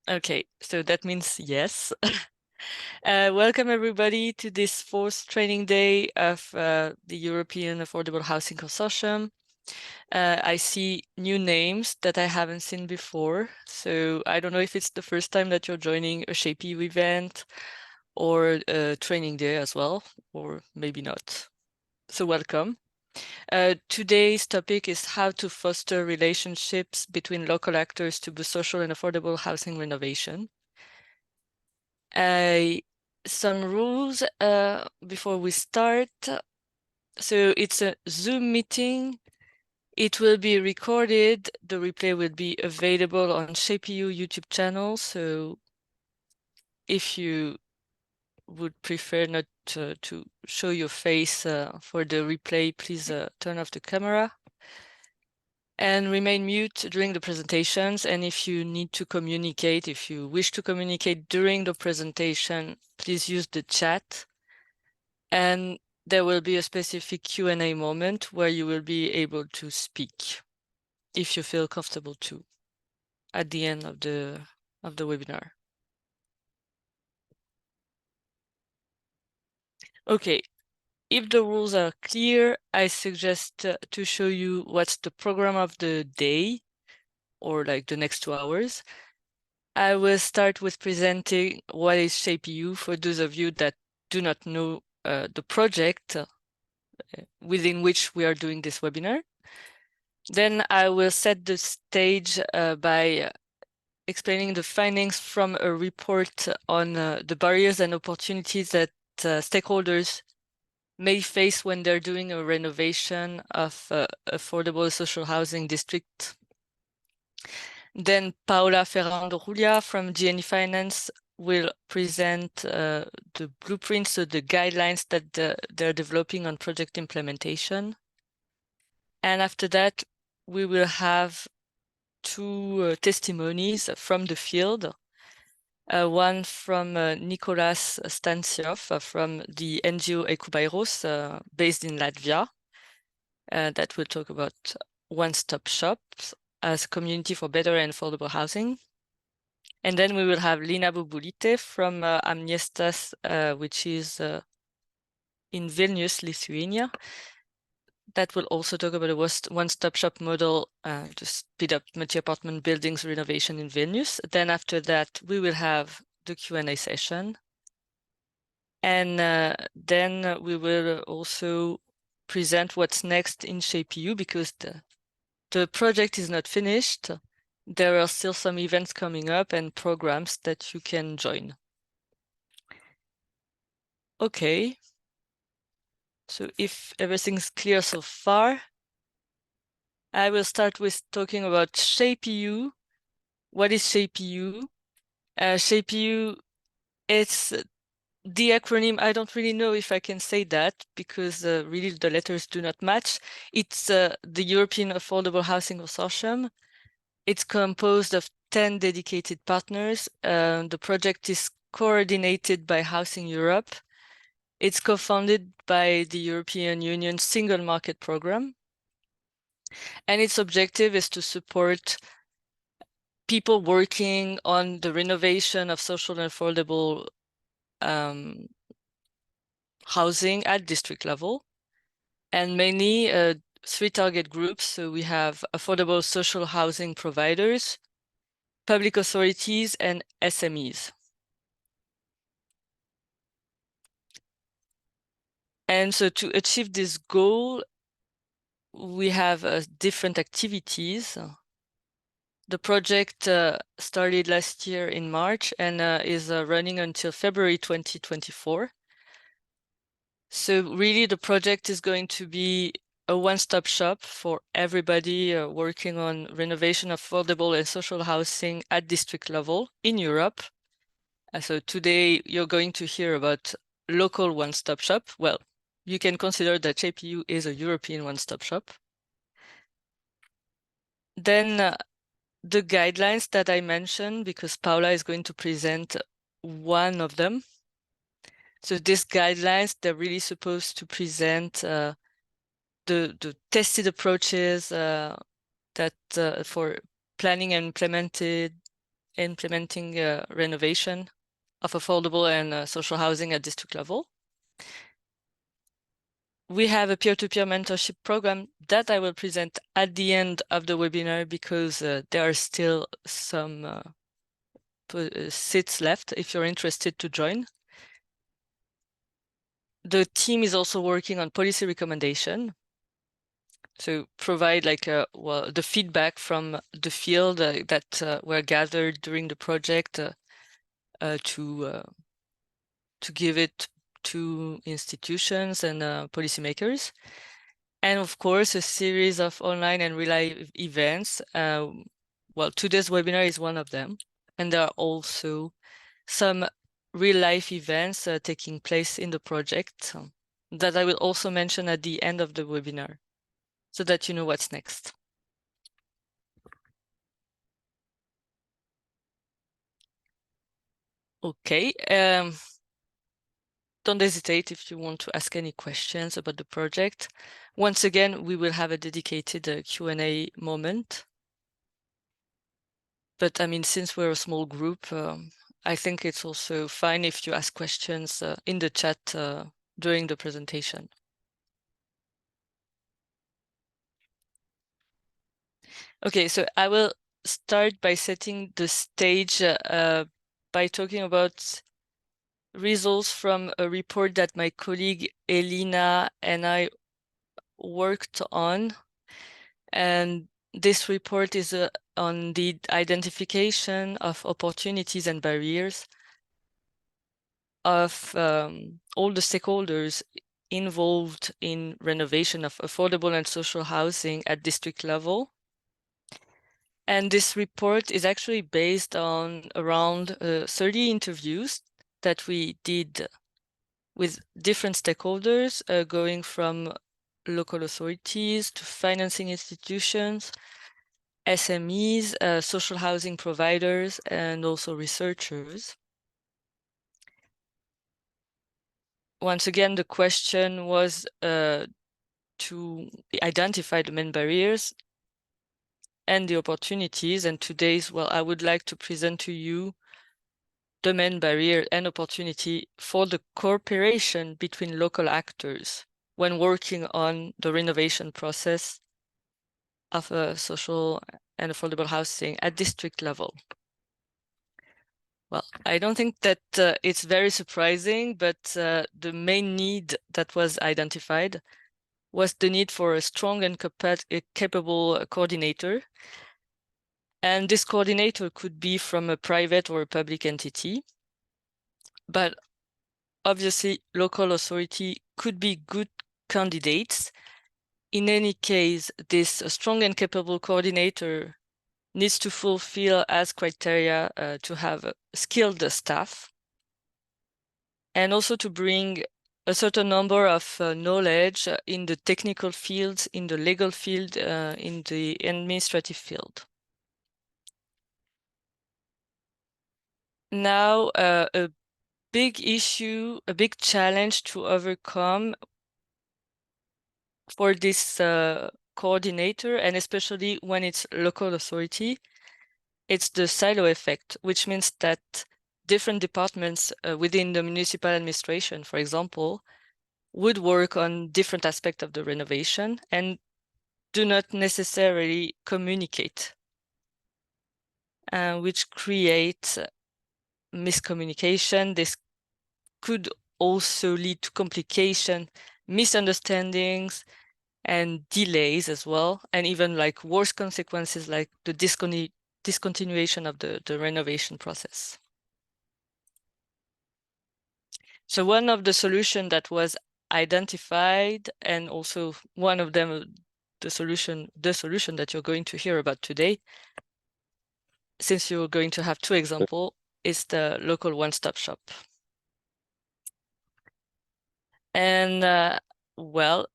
Okay, so that means yes. Welcome everybody to this fourth training day of the European Affordable Housing Consortium. I see new names that I haven't seen before. So I don't know if it's the first time that you're joining a ShapeU event or a training day as well, or maybe not. So welcome. Today's topic is how to foster relationships between local actors to boost social and affordable housing renovation. Some rules before we start. So it's a Zoom meeting. It will be recorded. The replay will be available on ShapeU YouTube channel. So if you would prefer not to show your face for the replay, please turn off the camera and remain mute during the presentations. And if you need to communicate, if you wish to communicate during the presentation, please use the chat. And there will be a specific Q&A moment where you will be able to speak if you feel comfortable to at the end of the webinar. Okay, if the rules are clear, I suggest to show you what's the program of the day or like the next 2 hours. I will start with presenting what is ShapeU for those of you that do not know the project within which we are doing this webinar. Then I will set the stage by explaining the findings from a report on the barriers and opportunities that stakeholders may face when they're doing a renovation of affordable social housing district. Then Paola Ferrando-Julia from GNE Finance will present the blueprints, so the guidelines that they're developing on project implementation. And after that, we will have two testimonies from the field. One from Nicolas Stansiov from the NGO Ekubairos, based in Latvia, that will talk about one-stop shops as a community for better and affordable housing. And then we will have Lina Bubulite from Amniestas, which is in Vilnius, Lithuania. That will also talk about a one-stop shop model to speed up multi-apartment buildings renovation in Vilnius. Then after that, we will have the Q&A session. And then we will also present what's next in ShapeU because the project is not finished. There are still some events coming up and programs that you can join. Okay. So if everything's clear so far, I will start with talking about ShapeU. What is ShapeU? ShapeU, it's the acronym. I don't really know if I can say that because really the letters do not match. It's the European Affordable Housing Consortium. It's composed of 10 dedicated partners. The project is coordinated by Housing Europe. It's co-funded by the European Union Single Market Program. And its objective is to support people working on the renovation of social and affordable housing at district level. And mainly 3 target groups. So we have affordable social housing providers, public authorities, and SMEs. And so to achieve this goal, we have different activities. The project started last year in March and is running until February 2024. So really the project is going to be a one-stop shop for everybody working on renovation of affordable and social housing at district level in Europe. So today you're going to hear about local one-stop shop. Well, you can consider that ShapeU is a European one-stop shop. Then the guidelines that I mentioned, because Paula is going to present one of them. So these guidelines, they're really supposed to present the tested approaches that for planning and implementing renovation of affordable and social housing at district level. We have a peer-to-peer mentorship program that I will present at the end of the webinar because there are still some seats left if you're interested to join. The team is also working on policy recommendation. So provide like the feedback from the field that were gathered during the project to give it to institutions and policymakers. And of course, a series of online and real-life events. Well, today's webinar is one of them. And there are also some real-life events taking place in the project that I will also mention at the end of the webinar so that you know what's next. Okay. Don't hesitate if you want to ask any questions about the project. Once again, we will have a dedicated Q&A moment. But I mean, since we're a small group, I think it's also fine if you ask questions in the chat during the presentation. Okay, so I will start by setting the stage by talking about results from a report that my colleague Elina and I worked on. And this report is on the identification of opportunities and barriers of all the stakeholders involved in renovation of affordable and social housing at district level. And this report is actually based on around 30 interviews that we did with different stakeholders, going from local authorities to financing institutions, SMEs, social housing providers, and also researchers. Once again, the question was to identify the main barriers and the opportunities. And today's, well, I would like to present to you the main barrier and opportunity for the cooperation between local actors when working on the renovation process of social and affordable housing at district level. Well, I don't think that it's very surprising, but the main need that was identified was the need for a strong and capable coordinator. And this coordinator could be from a private or a public entity. But obviously, local authority could be good candidates. In any case, this strong and capable coordinator needs to fulfill as criteria to have a skilled staff and also to bring a certain number of knowledge in the technical fields, in the legal field, in the administrative field. Now, a big issue, a big challenge to overcome for this coordinator, and especially when it's local authority, it's the silo effect, which means that different departments within the municipal administration, for example, would work on different aspects of the renovation and do not necessarily communicate, which creates miscommunication. This could also lead to complication, misunderstandings, and delays as well, and even like worse consequences like the discontinuation of the renovation process. So one of the solutions that was identified, and also one of them, the solution that you're going to hear about today, since you're going to have two examples, is the local one-stop shop. And well,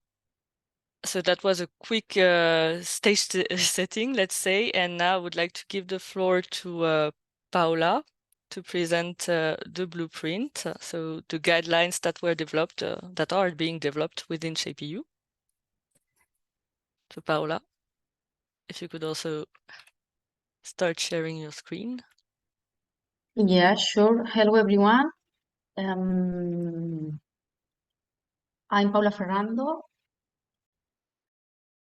so that was a quick stage setting, let's say. And now I would like to give the floor to Paola to present the blueprint, so the guidelines that were developed, that are being developed within ShapeU. So Paola, if you could also start sharing your screen. Yeah, sure. Hello, everyone. Um, I'm Paula Ferrando.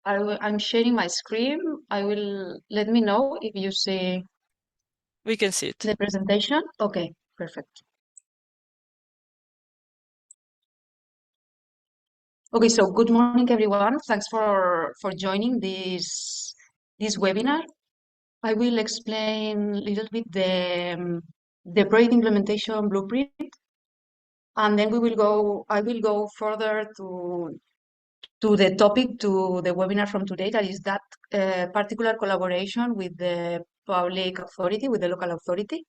I'm sharing my screen. I will let me know if you see We can see it. the presentation. Okay, perfect. Okay, so good morning, everyone. Thanks for joining this webinar. I will explain a little bit the project implementation blueprint, and then I will go further to the topic, to the webinar from today, that is that particular collaboration with the public authority, with the local authority.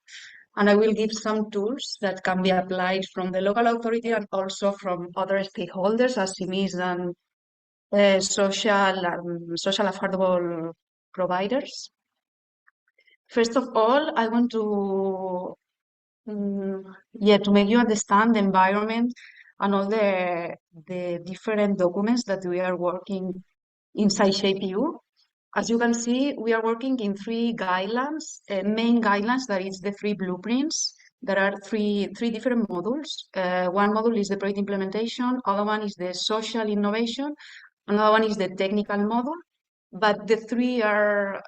And I will give some tools that can be applied from the local authority and also from other stakeholders, as SMEs and social affordable providers. First of all, I want to make you understand the environment and all the different documents that we are working inside ShapeU. As you can see, we are working in three guidelines, main guidelines, that is the three blueprints. There are three different modules. One module is the project implementation, other one is the social innovation, another one is the technical module. But the three are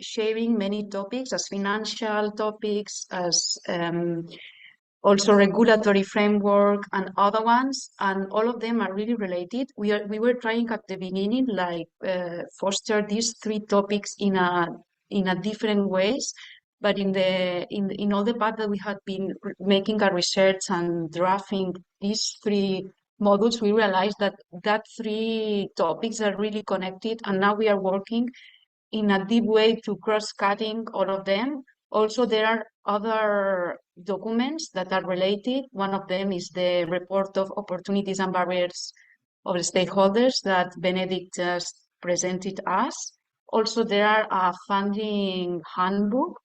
sharing many topics, as financial topics, as also regulatory framework and other ones, and all of them are really related. We were trying at the beginning, like foster these three topics in a different ways, but in all the part that we had been making our research and drafting these three modules, we realized that three topics are really connected, and now we are working in a deep way to cross-cutting all of them. Also, there are other documents that are related. One of them is the report of opportunities and barriers of the stakeholders that Benedict just presented us. Also, there are a funding handbook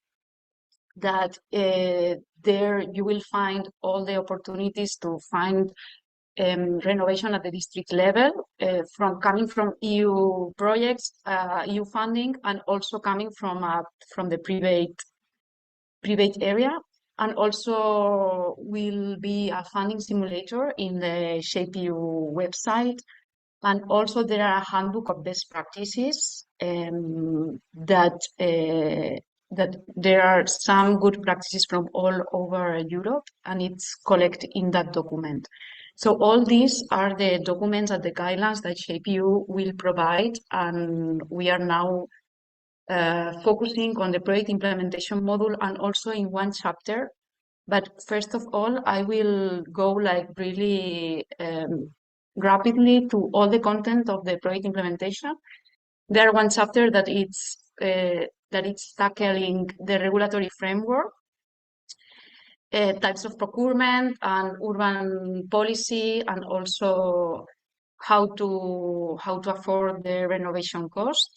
that there you will find all the opportunities to find renovation at the district level, coming from EU projects, EU funding, and also coming from the private area. And also will be a funding simulator in the ShapeU website. And also there are a handbook of best practices that there are some good practices from all over Europe, and it's collected in that document. So all these are the documents and the guidelines that ShapeU will provide, and we are now focusing on the project implementation module and also in one chapter. But first of all, I will go like really rapidly to all the content of the project implementation. There one chapter that it's tackling the regulatory framework, types of procurement and urban policy, and also how to afford the renovation cost.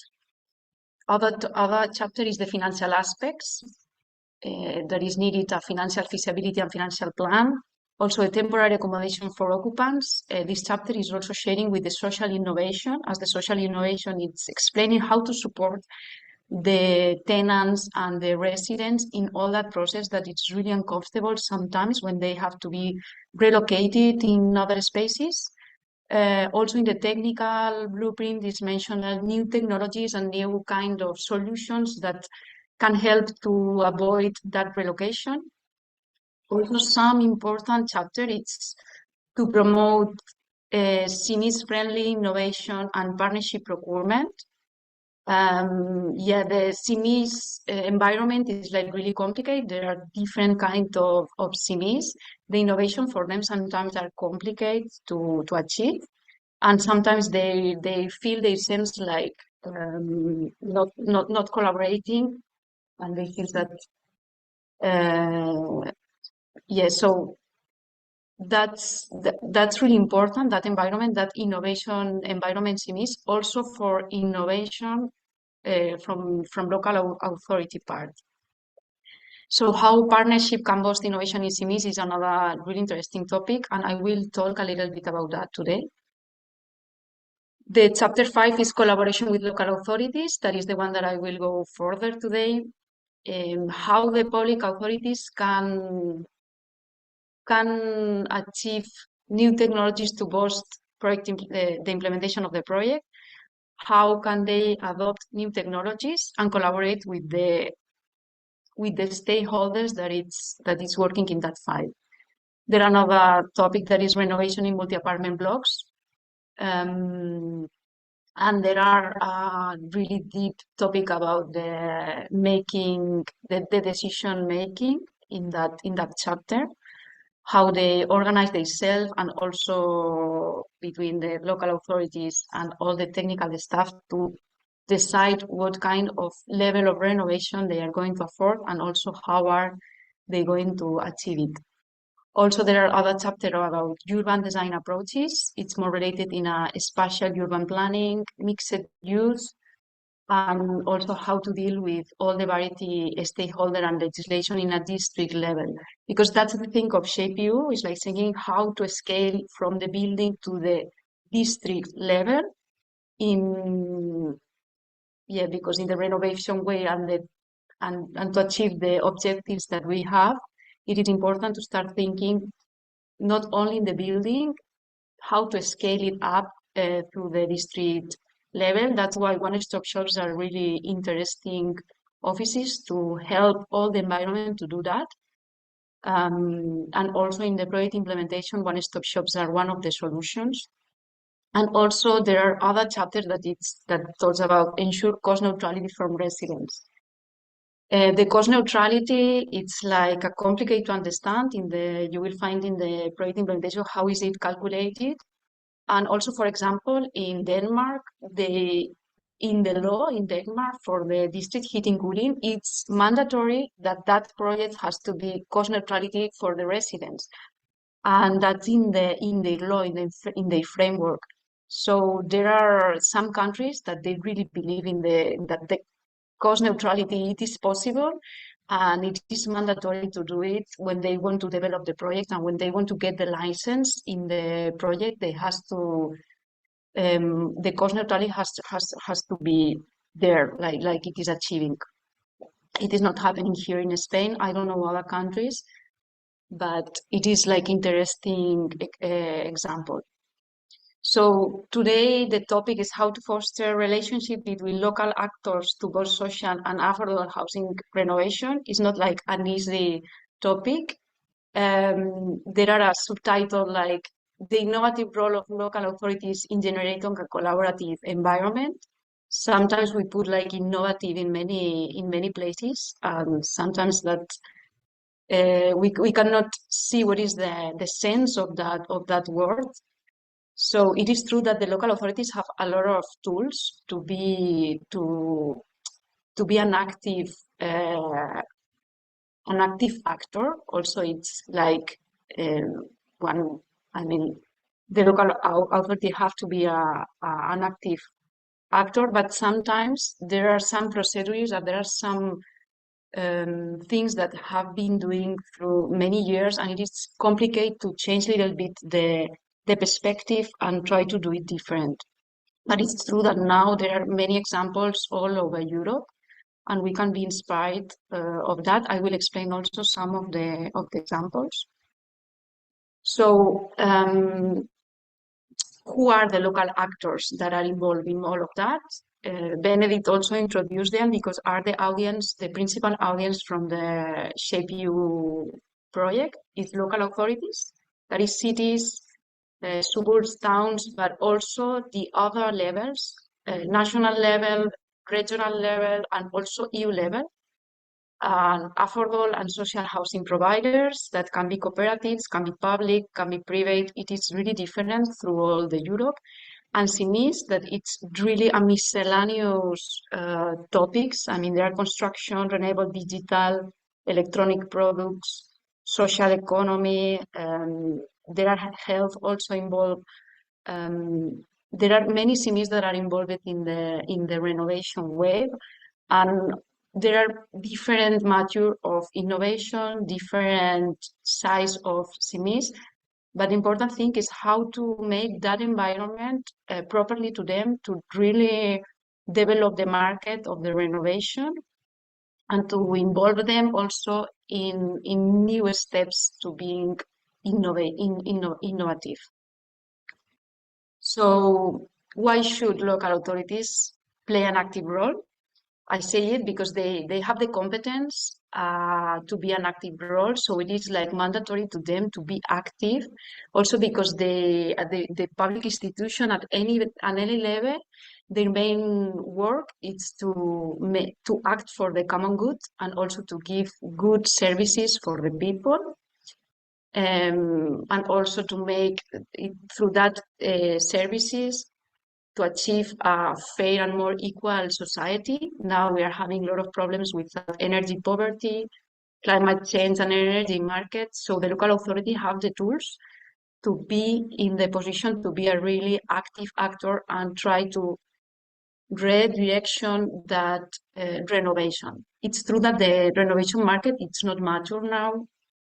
Other chapter is the financial aspects. That is needed a financial feasibility and financial plan. Also, a temporary accommodation for occupants. This chapter is also sharing with the social innovation, as the social innovation is explaining how to support the tenants and the residents in all that process that it's really uncomfortable sometimes when they have to be relocated in other spaces. Also in the technical blueprint is mentioned new technologies and new kind of solutions that can help to avoid that relocation. Also, some important chapter is to promote SMEs-friendly innovation and partnership procurement. The SMEs environment is like really complicated. There are different kind of SMEs. The innovation for them sometimes are complicated to achieve, and sometimes they feel themselves like not collaborating, and they feel that so that's really important, that environment, that innovation environment is also for innovation from local authority part. So how partnership can boost innovation in SMEs is another really interesting topic, and I will talk a little bit about that today. The chapter 5 is collaboration with local authorities. That is the one that I will go further today. how the public authorities can achieve new technologies to boost the implementation of the project. How can they adopt new technologies and collaborate with the stakeholders that is working in that file. There are another topic that is renovation in multi-apartment blocks. And there are a really deep topic about the decision making in that chapter, how they organize themselves, and also between the local authorities and all the technical staff to decide what kind of level of renovation they are going to afford, and also how are they going to achieve it. Also, there are other chapters about urban design approaches. It's more related in a spatial urban planning, mixed use, and also how to deal with all the variety stakeholder and legislation in a district level. Because that's the thing of ShapeU, is like thinking how to scale from the building to the district level because in the renovation way and to achieve the objectives that we have, it is important to start thinking not only in the building, how to scale it up through the district level. That's why one-stop shops are really interesting offices to help all the environment to do that. And also in the project implementation, one-stop shops are one of the solutions. And also there are other chapters that talks about ensure cost neutrality from residents. The cost neutrality, it's like a complicated to understand. You will find in the project implementation how is it calculated. And also, for example, in Denmark, in the law in Denmark for the district heating cooling, it's mandatory that project has to be cost neutrality for the residents, and that's in the law in the framework. So there are some countries that they really believe that the cost neutrality, it is possible, and it is mandatory to do it when they want to develop the project, and when they want to get the license in the project, they has to the cost neutrality has to be there, like it is achieving. It is not happening here in Spain. I don't know other countries, but it is like interesting example. So today the topic is how to foster relationship between local actors to both social and affordable housing renovation. It's not like an easy topic. There are a subtitle like the innovative role of local authorities in generating a collaborative environment. Sometimes we put like innovative in many places, and sometimes that we cannot see what is the sense of that word. So it is true that the local authorities have a lot of tools to be uh, an active actor. Also, it's like one. I mean, the local authority have to be an active actor, but sometimes there are some procedures and there are some things that have been doing through many years, and it is complicated to change a little bit the perspective and try to do it different. But it's true that now there are many examples all over Europe, and we can be inspired of that. I will explain also some of the examples. So, who are the local actors that are involved in all of that? Benedict also introduced them because are the principal audience from the ShapeU project is local authorities, that is cities, suburbs, towns, but also the other levels, national level, regional level, and also EU level. Affordable and social housing providers that can be cooperatives, can be public, can be private. It is really different through all the Europe. And SIMIs, that it's really a miscellaneous topics. I mean, there are construction, renewable digital, electronic products, social economy, there are health also involved. There are many SIMIs that are involved in the renovation wave, and there are different mature of innovation, different size of SIMIs, but the important thing is how to make that environment properly to them to really develop the market of the renovation and to involve them also in new steps to being innovative. So why should local authorities play an active role? I say it because they have the competence to be an active role, so it is like mandatory to them to be active. Also because the public institution at any level, their main work is to act for the common good and also to give good services for the people, and also to make it, through that services, to achieve a fair and more equal society. Now we are having a lot of problems with energy poverty, climate change, and energy markets. So the local authority have the tools to be in the position to be a really active actor and try to redirection that renovation. It's true that the renovation market, it's not mature now.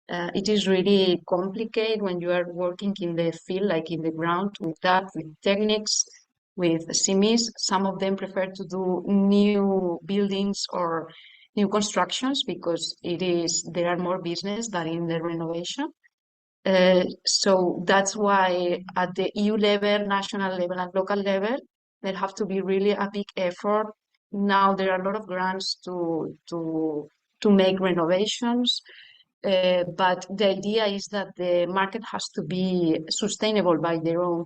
It is really complicated when you are working in the field, like in the ground, with that, with techniques, with SIMIs. Some of them prefer to do new buildings or new constructions because there are more business than in the renovation. So that's why at the EU level, national level, and local level, there have to be really a big effort. Now there are a lot of grants to make renovations. But the idea is that the market has to be sustainable by their own.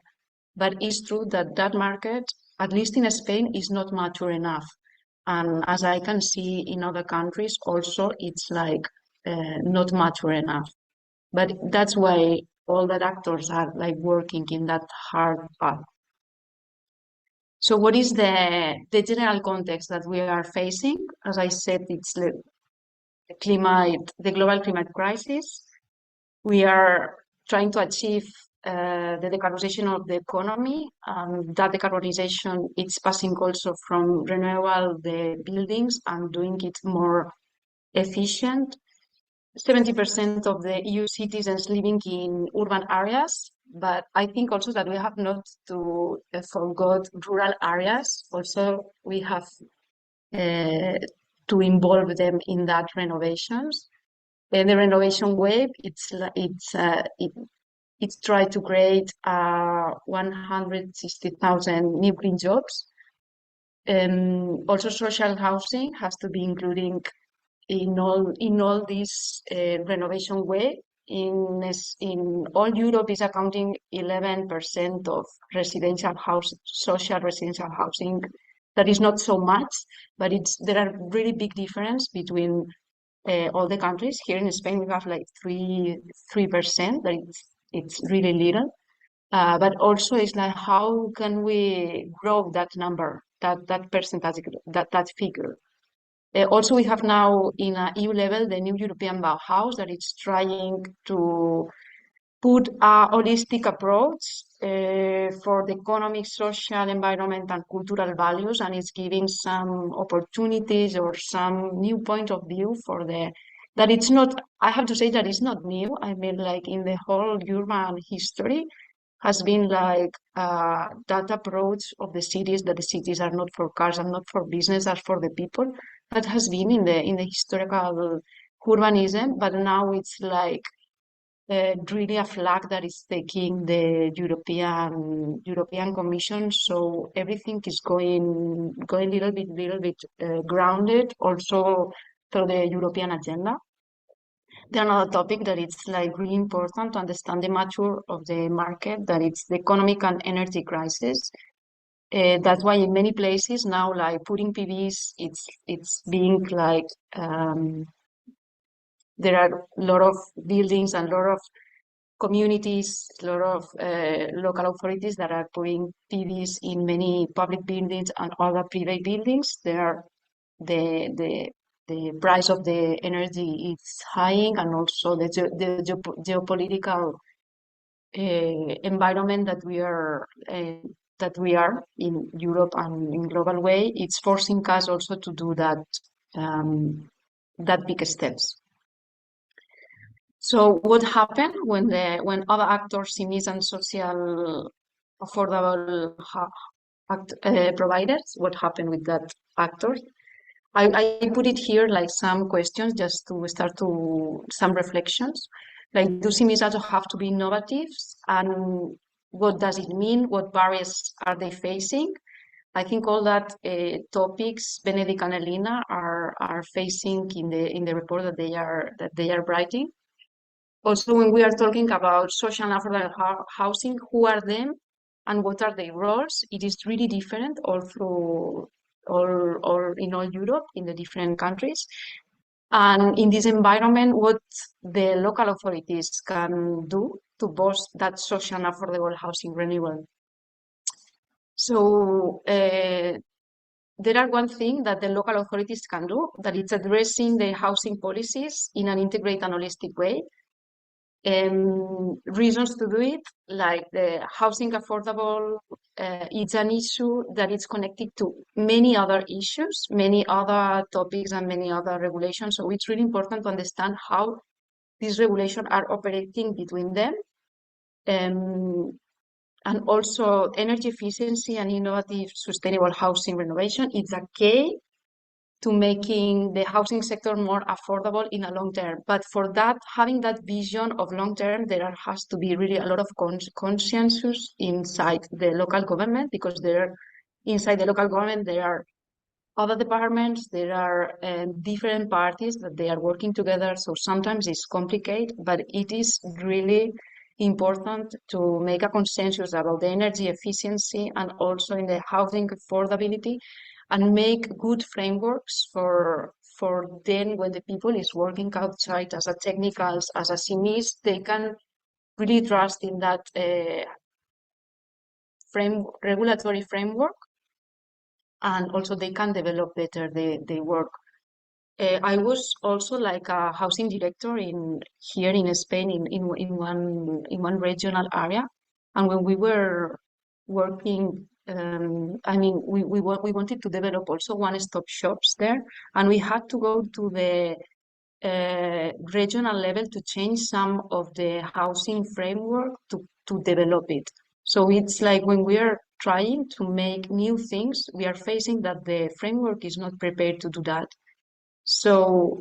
But it's true that that market, at least in Spain, is not mature enough. And as I can see in other countries, also it's like not mature enough. But that's why all the actors are like working in that hard path. So what is the general context that we are facing? As I said, it's the global climate crisis. We are trying to achieve the decarbonization of the economy. That decarbonization is passing also from renewable the buildings and doing it more efficient. 70% of the EU citizens living in urban areas, but I think also that we have not to forget rural areas. Also, we have to involve them in that renovations. The renovation wave, it's tried to create 160,000 new green jobs. Also, social housing has to be including in all this renovation wave. In all Europe is accounting 11% of social residential housing. That is not so much, but there are really big difference between all the countries. Here in Spain, we have like 3%, that it's really little. But also it's like, how can we grow that number, that percentage, that figure? Also, we have now in EU level the new European Bauhaus that is trying to put a holistic approach for the economic, social, environment, and cultural values, and it's giving some opportunities or some new point of view that it's not, I have to say that it's not new. I mean, like in the whole urban history has been like that approach of the cities, that the cities are not for cars and not for business, are for the people. That has been in the historical urbanism, but now it's like really a flag that is taking the European Commission. So everything is going little bit grounded also through the European agenda. The another topic that it's like really important to understand the mature of the market, that it's the economic and energy crisis. That's why in many places now, like putting PVs, it's being like there are a lot of buildings and a lot of communities, a lot of local authorities that are putting PVs in many public buildings and other private buildings. The price of the energy is high, and also the geopolitical environment that we are in Europe and in global way, it's forcing us also to do that big steps. So what happened when other actors, SIMIs and social affordable providers, what happened with that actors? I put it here like some questions just to start to some reflections. Like, do CMEs also have to be innovative? And what does it mean? What barriers are they facing? I think all that topics Benedict and Elena are facing in the report that they are writing. Also, when we are talking about social and affordable housing, who are them and what are their roles? It is really different all through all in all Europe in the different countries. And in this environment, what the local authorities can do to boost that social and affordable housing renewal. So there are one thing that the local authorities can do, that it's addressing the housing policies in an integrated and holistic way. Reasons to do it, like the housing affordable, it's an issue that is connected to many other issues, many other topics and many other regulations. So it's really important to understand how these regulations are operating between them. And also energy efficiency and innovative sustainable housing renovation is a key to making the housing sector more affordable in a long term. But for that, having that vision of long term, there has to be really a lot of consensus inside the local government, because inside the local government there are other departments, there are different parties that they are working together. So sometimes it's complicated, but it is really important to make a consensus about the energy efficiency and also in the housing affordability, and make good frameworks for then when the people is working outside as a technicals, as a CMEs, they can really trust in that regulatory framework, and also they can develop better the work. I was also like a housing director here in Spain in one regional area, and when we were working, I mean, we wanted to develop also one-stop shops there, and we had to go to the regional level to change some of the housing framework to develop it. So it's like when we are trying to make new things, we are facing that the framework is not prepared to do that. So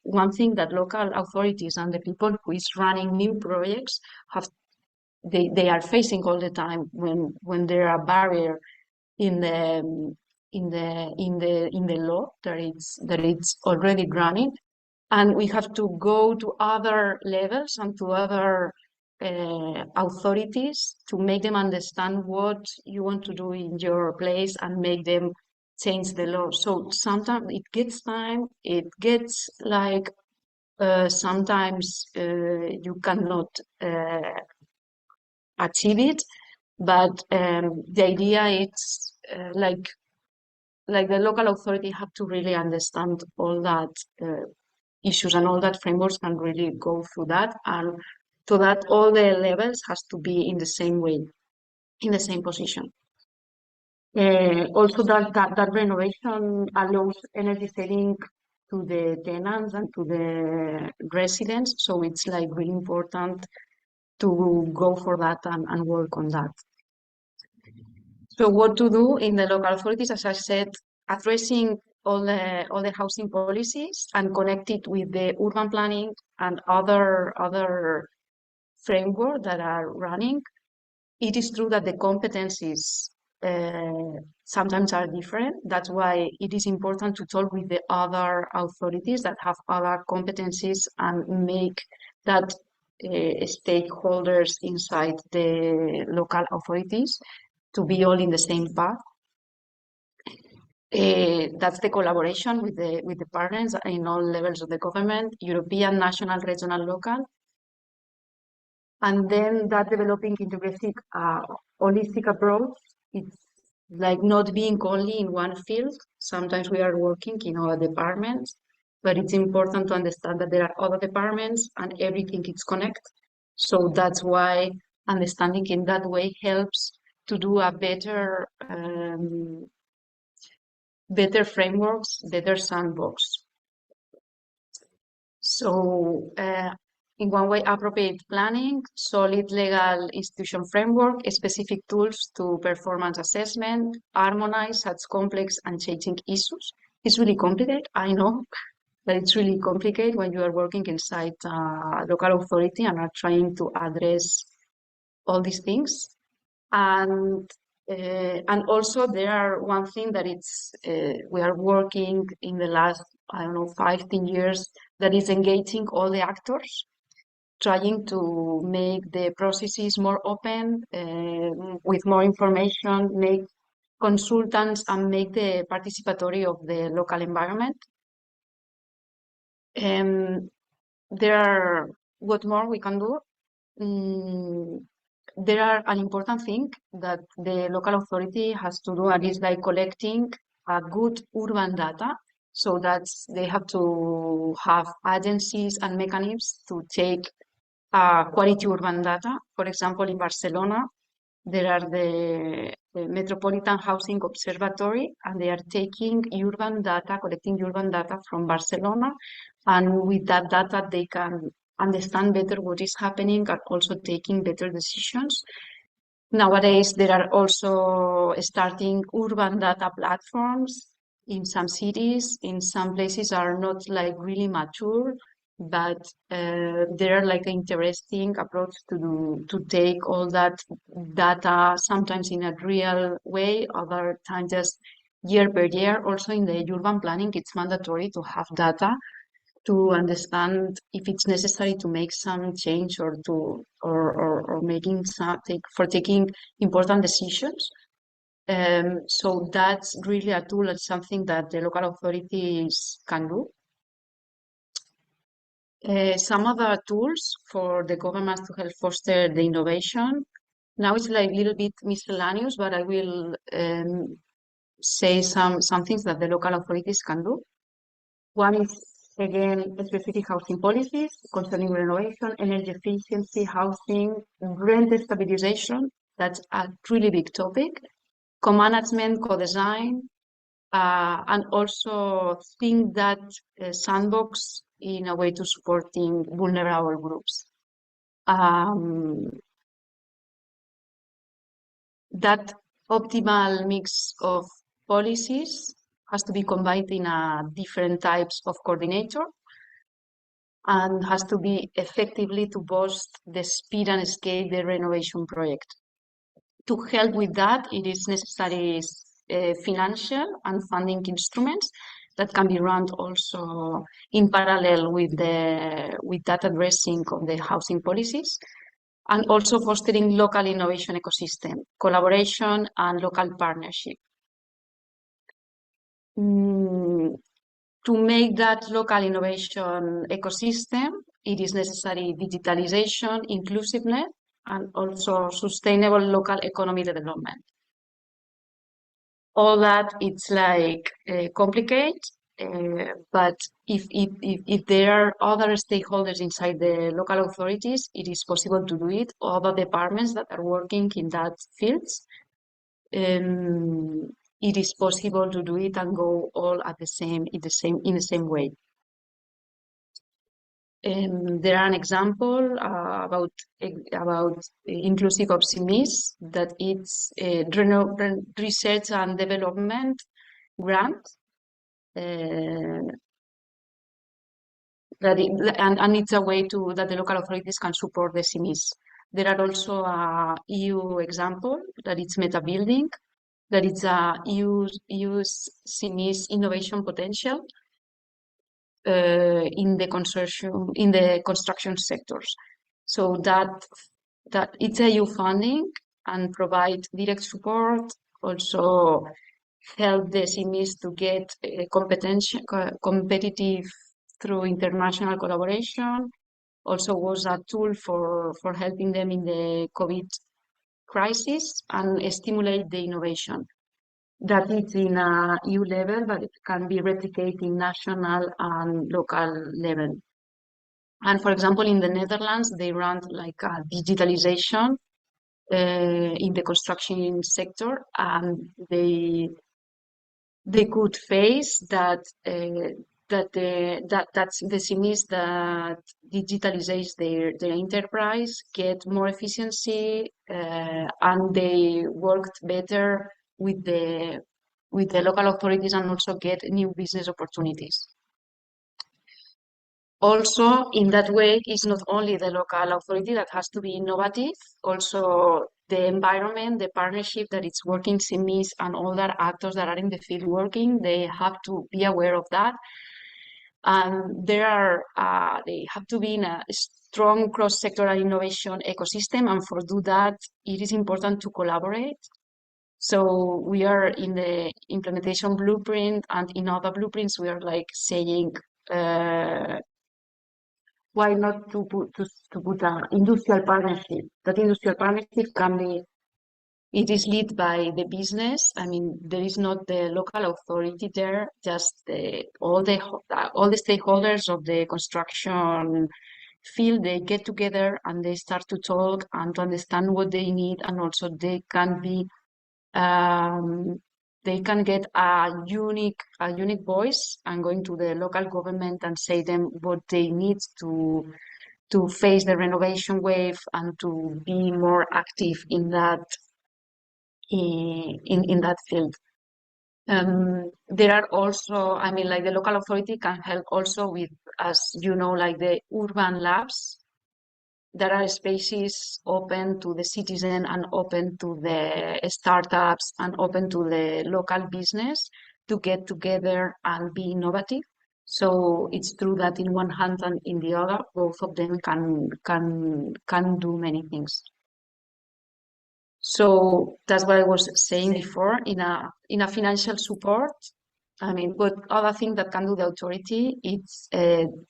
one thing that local authorities and the people who is running new projects they are facing all the time when there are barrier in the law that it's already running, and we have to go to other levels and to other authorities to make them understand what you want to do in your place and make them change the law. So sometimes it gets time, it gets like sometimes you cannot achieve it, but the idea is like the local authority have to really understand all that issues and all that frameworks and really go through that, and so that all the levels has to be in the same way, in the same position. Also that renovation allows energy saving to the tenants and to the residents, so it's like really important to go for that and work on that. So what to do in the local authorities, as I said, addressing all the housing policies and connect it with the urban planning and other framework that are running. It is true that the competencies sometimes are different. That's why it is important to talk with the other authorities that have other competencies and make that stakeholders inside the local authorities to be all in the same path. That's the collaboration with the partners in all levels of the government, European, national, regional, local. And then that developing integrated holistic approach, it's like not being only in one field. Sometimes we are working in other departments, but it's important to understand that there are other departments and everything is connected. So that's why understanding in that way helps to do a better frameworks, better sandbox. So in one way, appropriate planning, solid legal institution framework, specific tools to performance assessment, harmonize such complex and changing issues. It's really complicated. I know that it's really complicated when you are working inside a local authority and are trying to address all these things. And also there are one thing that it's we are working in the last, I don't know, 5-10 years, that is engaging all the actors, trying to make the processes more open, with more information, make consultants and make the participatory of the local environment. There are, what more we can do? Mm, there are an important thing that the local authority has to do, and is like collecting a good urban data. So that's, they have to have agencies and mechanisms to take quality urban data. For example, in Barcelona, there are the Metropolitan Housing Observatory, and they are taking urban data, collecting urban data from Barcelona. And with that data, they can understand better what is happening and also taking better decisions. Nowadays, there are also starting urban data platforms in some cities. In some places are not like really mature, but there are like interesting approach to take all that data, sometimes in a real way, other times just year per year. Also in the urban planning, it's mandatory to have data to understand if it's necessary to make some change or to or making some taking important decisions. So that's really a tool and something that the local authorities can do. Some other tools for the government to help foster the innovation. Now it's like a little bit miscellaneous, but I will say some things that the local authorities can do. One is, again, specific housing policies concerning renovation, energy efficiency, housing, rent stabilization. That's a really big topic. Co-management, co-design, and also think that sandbox in a way to supporting vulnerable groups. That optimal mix of policies has to be combined in different types of coordinator, and has to be effectively to boost the speed and scale the renovation project. To help with that, it is necessary financial and funding instruments that can be run also in parallel with that addressing of the housing policies, and also fostering local innovation ecosystem, collaboration and local partnership. To make that local innovation ecosystem, it is necessary digitalization, inclusiveness, and also sustainable local economy development. All that, it's like complicated, but if there are other stakeholders inside the local authorities, it is possible to do it. Other departments that are working in that fields, it is possible to do it and go all at in the same way. There are an example about inclusive optimism, that it's a research and development grant, and it's a way that the local authorities can support the SMEs. There are also a EU example that it's meta building, that it's a EU SMEs innovation potential in the consortium, in the construction sectors. So that it's EU funding and provide direct support, also help the SMEs to get competitive through international collaboration. Also was a tool for helping them in the COVID crisis and stimulate the innovation. That is in a EU level, but it can be replicated in national and local level. And for example, in the Netherlands, they run like a digitalization in the construction sector, and they could face that that's the SMEs that digitalize their enterprise, get more efficiency, and they worked better with the with the local authorities and also get new business opportunities. Also, in that way, it's not only the local authority that has to be innovative, also the environment, the partnership that it's working, SMEs and all the actors that are in the field working, they have to be aware of that. And they have to be in a strong cross-sectoral innovation ecosystem. And for do that, it is important to collaborate. So we are in the implementation blueprint, and in other blueprints, we are like saying, why not to put an industrial partnership? That industrial partnership can be, it is led by the business. I mean, there is not the local authority there, just all the stakeholders of the construction field, they get together and they start to talk and to understand what they need, and also they can get a unique voice and going to the local government and say them what they need to face the renovation wave and to be more active in that field. There are also, I mean, like the local authority can help also with, as you know, like the urban labs. There are spaces open to the citizen and open to the startups and open to the local business to get together and be innovative. So it's true that in one hand and in the other, both of them can do many things. So that's what I was saying before. In a financial support, I mean, what other thing that can do the authority is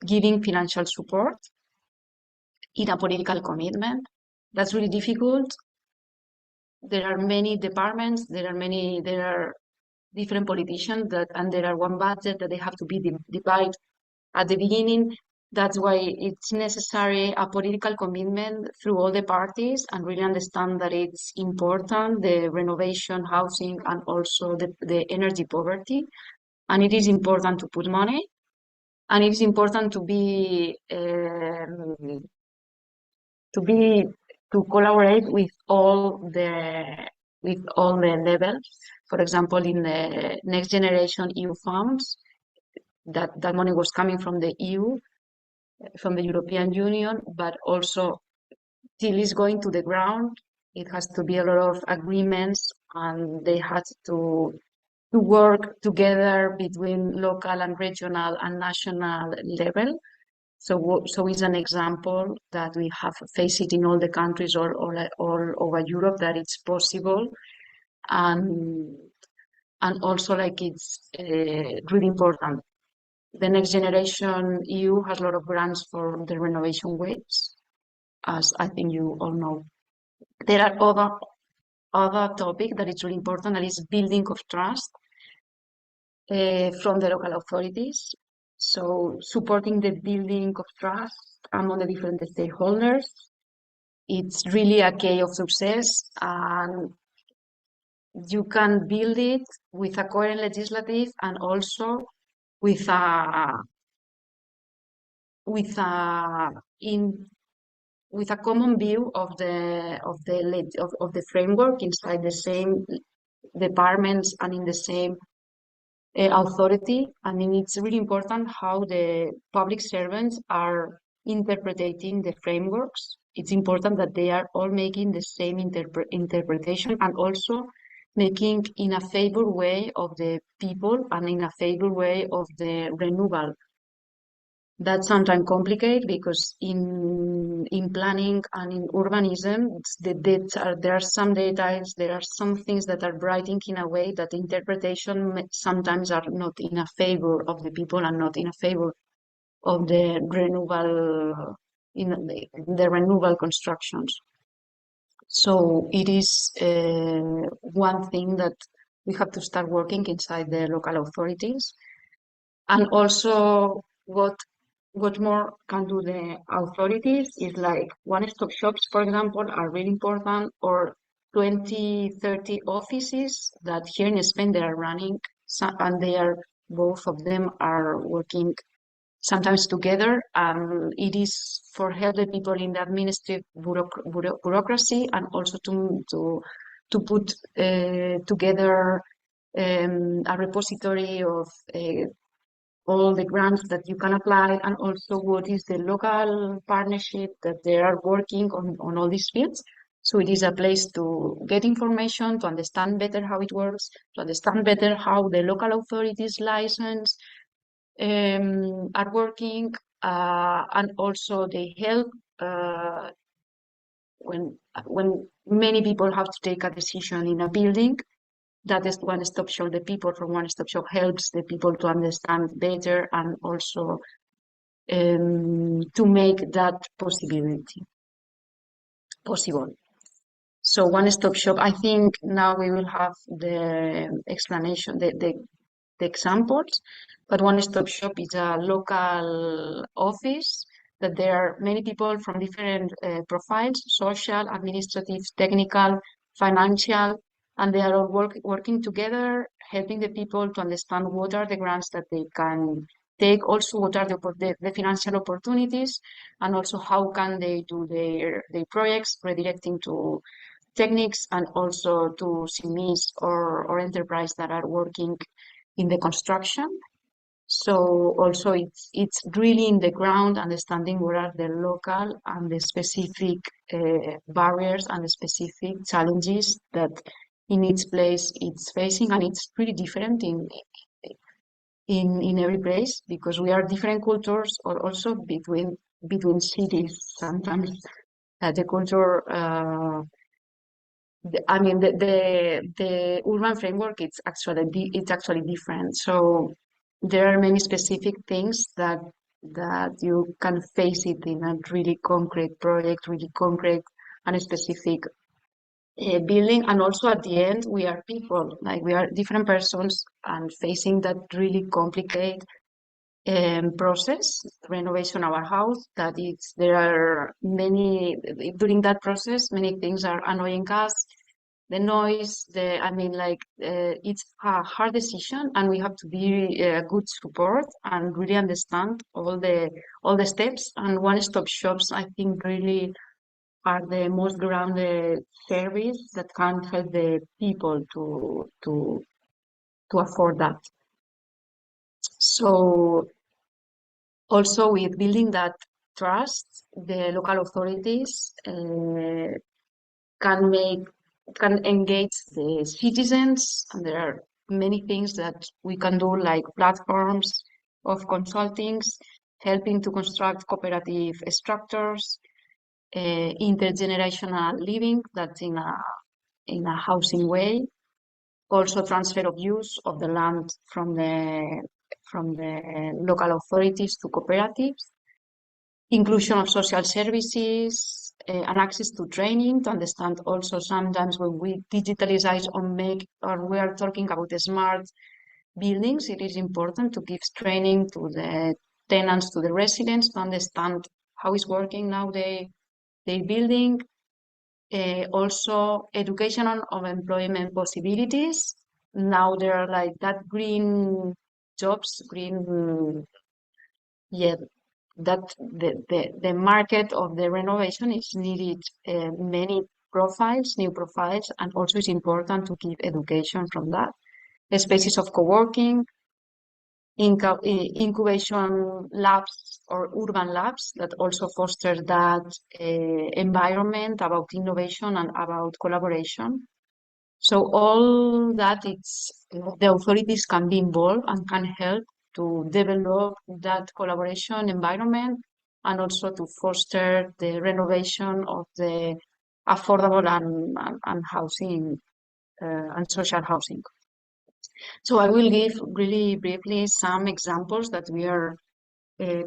giving financial support in a political commitment. That's really difficult. There are many departments, there are different politicians and there are one budget that they have to be divided at the beginning. That's why it's necessary a political commitment through all the parties and really understand that it's important, the renovation, housing, and also the energy poverty. And it is important to put money, and it is important to collaborate with all the levels. For example, in the Next Generation EU funds, that money was coming from the EU, from the European Union, but also till it's going to the ground, it has to be a lot of agreements, and they had to work together between local and regional and national level. So it's an example that we have faced it in all the countries all over Europe, that it's possible, and also like it's really important. The Next Generation EU has a lot of grants for the renovation waves, as I think you all know. There are other topic that is really important, that is building of trust from the local authorities. So supporting the building of trust among the different stakeholders, it's really a key of success, and you can build it with a coherent legislative and also with a common view of the framework inside the same departments and in the same authority. I mean, it's really important how the public servants are interpreting the frameworks. It's important that they are all making the same interpretation, and also making in a favor way of the people and in a favor way of the renewal. That's sometimes complicated because in planning and in urbanism, there are some details, there are some things that are writing in a way that interpretation sometimes are not in a favor of the people and not in a favor of the renewal in the renewal constructions. So it is one thing that we have to start working inside the local authorities, and also what more can do the authorities is like one-stop shops, for example, are really important, or 20, 30 offices that here in Spain they are running, and both of them are working sometimes together. It is for help the people in the administrative bureaucracy, and also to put together a repository of all the grants that you can apply, and also what is the local partnership that they are working on all these fields. So it is a place to get information, to understand better how it works, to understand better how the local authorities license are working, and also they help when many people have to take a decision in a building. That is one-stop shop. The people from one-stop shop helps the people to understand better and also to make that possible. So one-stop shop, I think now we will have the explanation, the examples, but one-stop shop is a local office that there are many people from different profiles, social, administrative, technical, financial, and they are all working together, helping the people to understand what are the grants that they can take, also what are the financial opportunities, and also how can they do their projects, redirecting to techniques and also to SMEs or enterprise that are working in the construction. So also it's really in the ground, understanding what are the local and the specific barriers and the specific challenges that in each place it's facing, and it's pretty different in every place because we are different cultures, or also between cities sometimes. The culture I mean, the urban framework, it's actually different. So there are many specific things that you can face it in a really concrete project, really concrete and specific building. And also at the end, we are people, like we are different persons and facing that really complicated process, renovation of our house, that there are many, during that process, many things are annoying us, the noise, it's a hard decision, and we have to be good support and really understand all the steps. And one-stop shops, I think, really are the most grounded service that can help the people to afford that. So also with building that trust, the local authorities can engage the citizens, and there are many things that we can do, like platforms of consultings, helping to construct cooperative structures, intergenerational living, that's in a housing way, also transfer of use of the land from the local authorities to cooperatives, inclusion of social services, and access to training to understand. Also, sometimes when we digitalize or we are talking about the smart buildings, it is important to give training to the tenants, to the residents, to understand how it's working now they building. Also education of employment possibilities. Now there are like that green jobs, that the market of the renovation is needed many new profiles, and also it's important to give education from that. The spaces of co-working, incubation labs or urban labs that also foster that environment about innovation and about collaboration. So all that, the authorities can be involved and can help to develop that collaboration environment, and also to foster the renovation of the affordable and housing and social housing. So I will give really briefly some examples that we are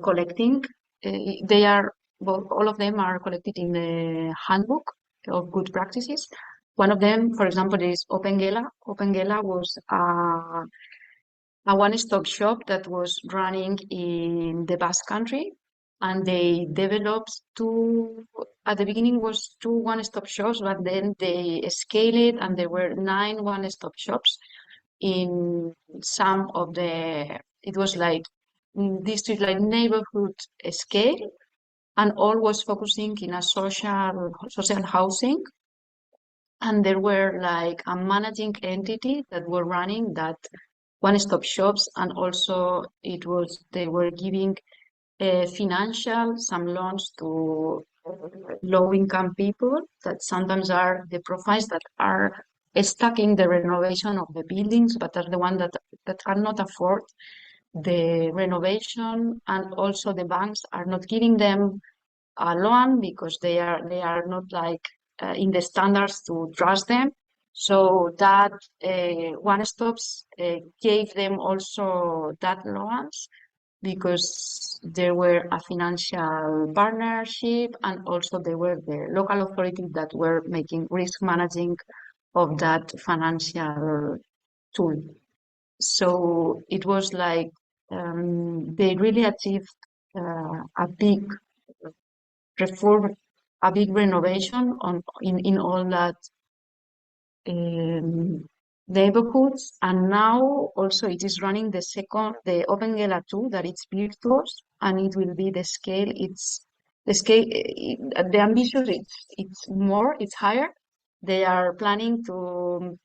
collecting. All of them are collected in the handbook of good practices. One of them, for example, is OpenGela. OpenGela was a one-stop shop that was running in the Basque Country, and they developed at the beginning was two one-stop shops, but then they scaled it, and there were 9 one-stop shops in some of it was like district, like neighborhood scale, and all was focusing in a social housing. And there were like a managing entity that were running that one-stop shops, and also they were giving financial some loans to low-income people that sometimes are the profiles that are stuck in the renovation of the buildings, but are the one that cannot afford the renovation, and also the banks are not giving them a loan because they are not like in the standards to trust them. So that one stops gave them also that loans because there were a financial partnership, and also they were the local authorities that were making risk managing of that financial tool. So it was like they really achieved a big reform, a big renovation in all that neighborhoods. And now also it is running the Opengela 2, that it's virtuous, and it will be the scale. The ambition, it's higher. They are planning to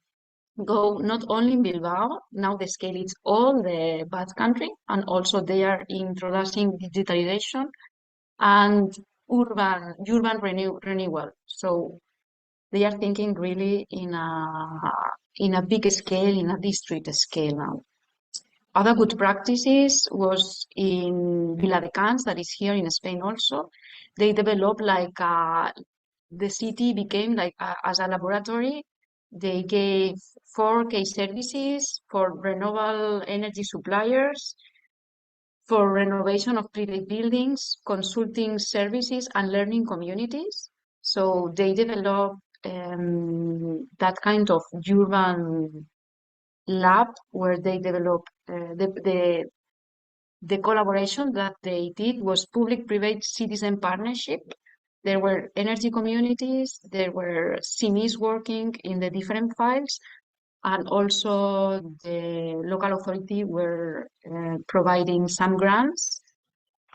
go not only in Bilbao, now the scale is all the Basque Country, and also they are introducing digitalization and urban renewal. So they are thinking really in a big scale, in a district scale now. Other good practices was in Viladecans, that is here in Spain also. They developed like the city became like as a laboratory. They gave 4 case services for renewable energy suppliers, for renovation of private buildings, consulting services, and learning communities. So they developed that kind of urban lab where they developed the collaboration that they did was public-private citizen partnership. There were energy communities, there were CMEs working in the different files, and also the local authority were providing some grants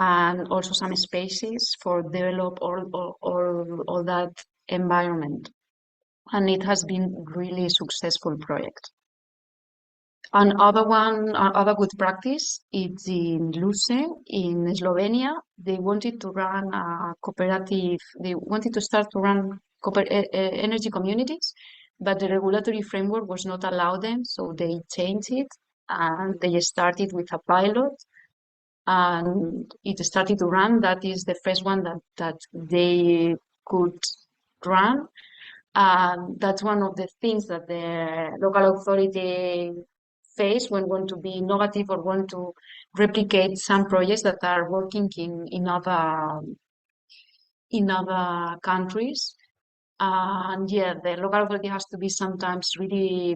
and also some spaces for develop all that environment. And it has been really successful project. Other good practice is in Luce, in Slovenia. They wanted to run a cooperative, they wanted to start to run energy communities, but the regulatory framework was not allowed them, so they changed it and they started with a pilot and it started to run. That is the first one that they could run. That's one of the things that the local authority face when want to be innovative or want to replicate some projects that are working in other countries. And yeah, the local authority has to be sometimes really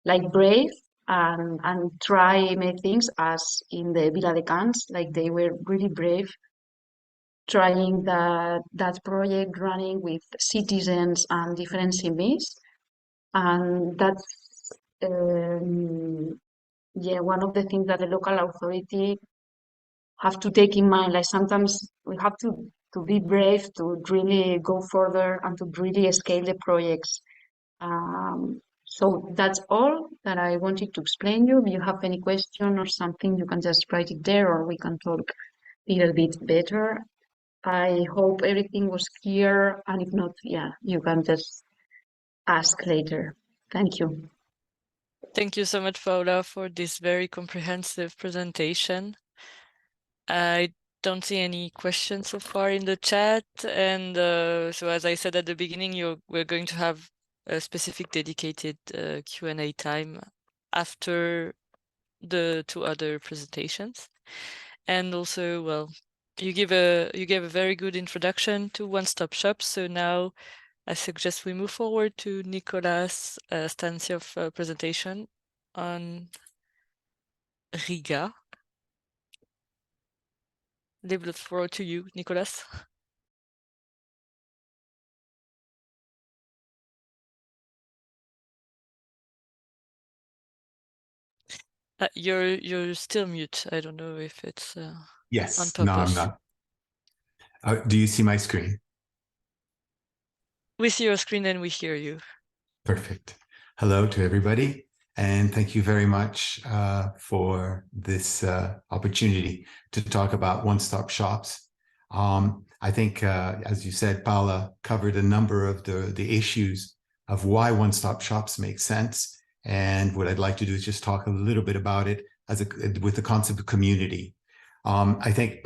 like brave and try many things, as in the Viladecans, like they were really brave trying that project running with citizens and different CMEs. And that's one of the things that the local authority have to take in mind. Like sometimes we have to be brave to really go further and to really scale the projects. So that's all that I wanted to explain you. If you have any question or something, you can just write it there, or we can talk a little bit better. I hope everything was clear, and if not, yeah, you can just ask later. Thank you. Thank you so much, Paula, for this very comprehensive presentation. I don't see any questions so far in the chat, and so as I said at the beginning, we're going to have a specific dedicated Q&A time after the 2 other presentations. And also, well, you gave a very good introduction to one-stop shops. So now I suggest we move forward to Nicolas Stancioff presentation on Riga. Leave the floor to you, Nicolas. You're still mute. I don't know if it's on Yes, no, I'm purpose. not. Do you see my screen? We see your screen and we hear you. Perfect. Hello to everybody, and thank you very much for this opportunity to talk about one-stop shops. I think, as you said, Paula covered a number of the issues of why one-stop shops make sense. And what I'd like to do is just talk a little bit about it with the concept of community. I think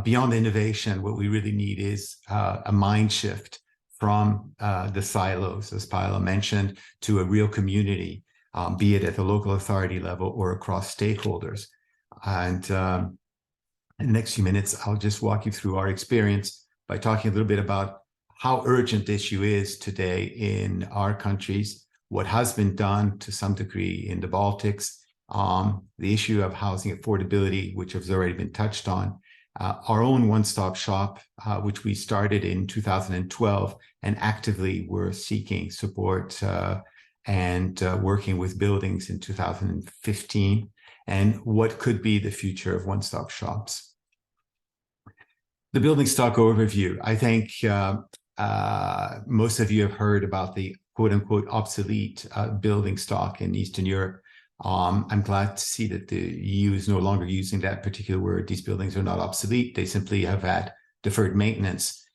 beyond innovation, what we really need is a mind shift from the silos, as Paula mentioned, to a real community, be it at the local authority level or across stakeholders. And in the next few minutes, I'll just walk you through our experience by talking a little bit about how urgent the issue is today in our countries, what has been done to some degree in the Baltics, the issue of housing affordability, which has already been touched on, our own one-stop shop, which we started in 2012, and actively were seeking support and working with buildings in 2015, and what could be the future of one-stop shops. The building stock overview. I think most of you have heard about the quote-unquote obsolete building stock in Eastern Europe. I'm glad to see that the EU is no longer using that particular word. These buildings are not obsolete. They simply have had deferred maintenance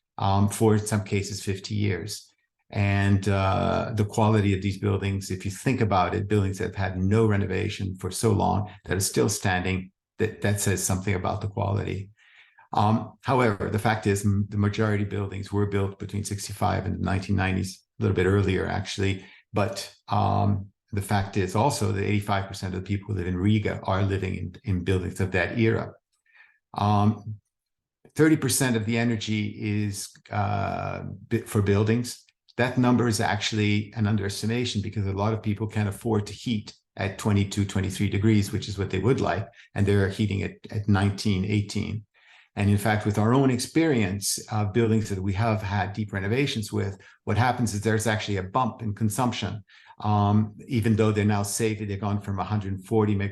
for, in some cases, 50 years. And the quality of these buildings, if you think about it, buildings that have had no renovation for so long that are still standing, that says something about the quality. However, the fact is the majority of buildings were built between 65 and the 1990s, a little bit earlier, actually. But the fact is also that 85% of the people who live in Riga are living in buildings of that era. 30% of the energy is for buildings. That number is actually an underestimation because a lot of people can't afford to heat at 22, 23 degrees, which is what they would like, and they're heating at 19, 18. And in fact, with our own experience of buildings that we have had deep renovations with, what happens is there's actually a bump in consumption. Even though they're now safe, they've gone from 140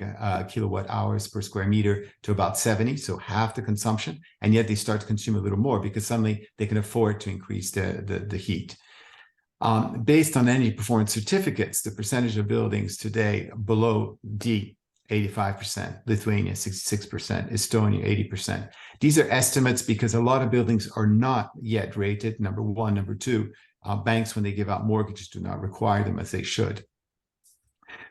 kilowatt hours per square meter to about 70, so half the consumption, and yet they start to consume a little more because suddenly they can afford to increase the heat. Based on energy performance certificates, the percentage of buildings today below D, 85%, Lithuania 66%, Estonia 80%. These are estimates because a lot of buildings are not yet rated, number one. Number two, banks, when they give out mortgages, do not require them as they should.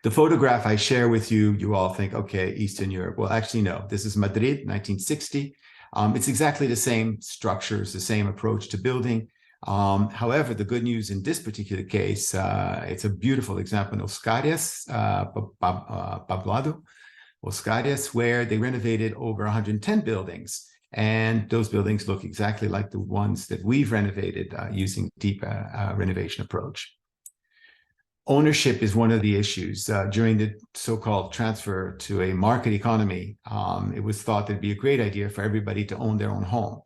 The photograph I share with you, you all think, okay, Eastern Europe. Well, actually, no. This is Madrid, 1960. It's exactly the same structures, the same approach to building. However, the good news in this particular case, it's a beautiful example in Oscarias, Poblado, Oscarias, where they renovated over 110 buildings. And those buildings look exactly like the ones that we've renovated using deep renovation approach. Ownership is one of the issues. During the so-called transfer to a market economy, it was thought that it'd be a great idea for everybody to own their own home.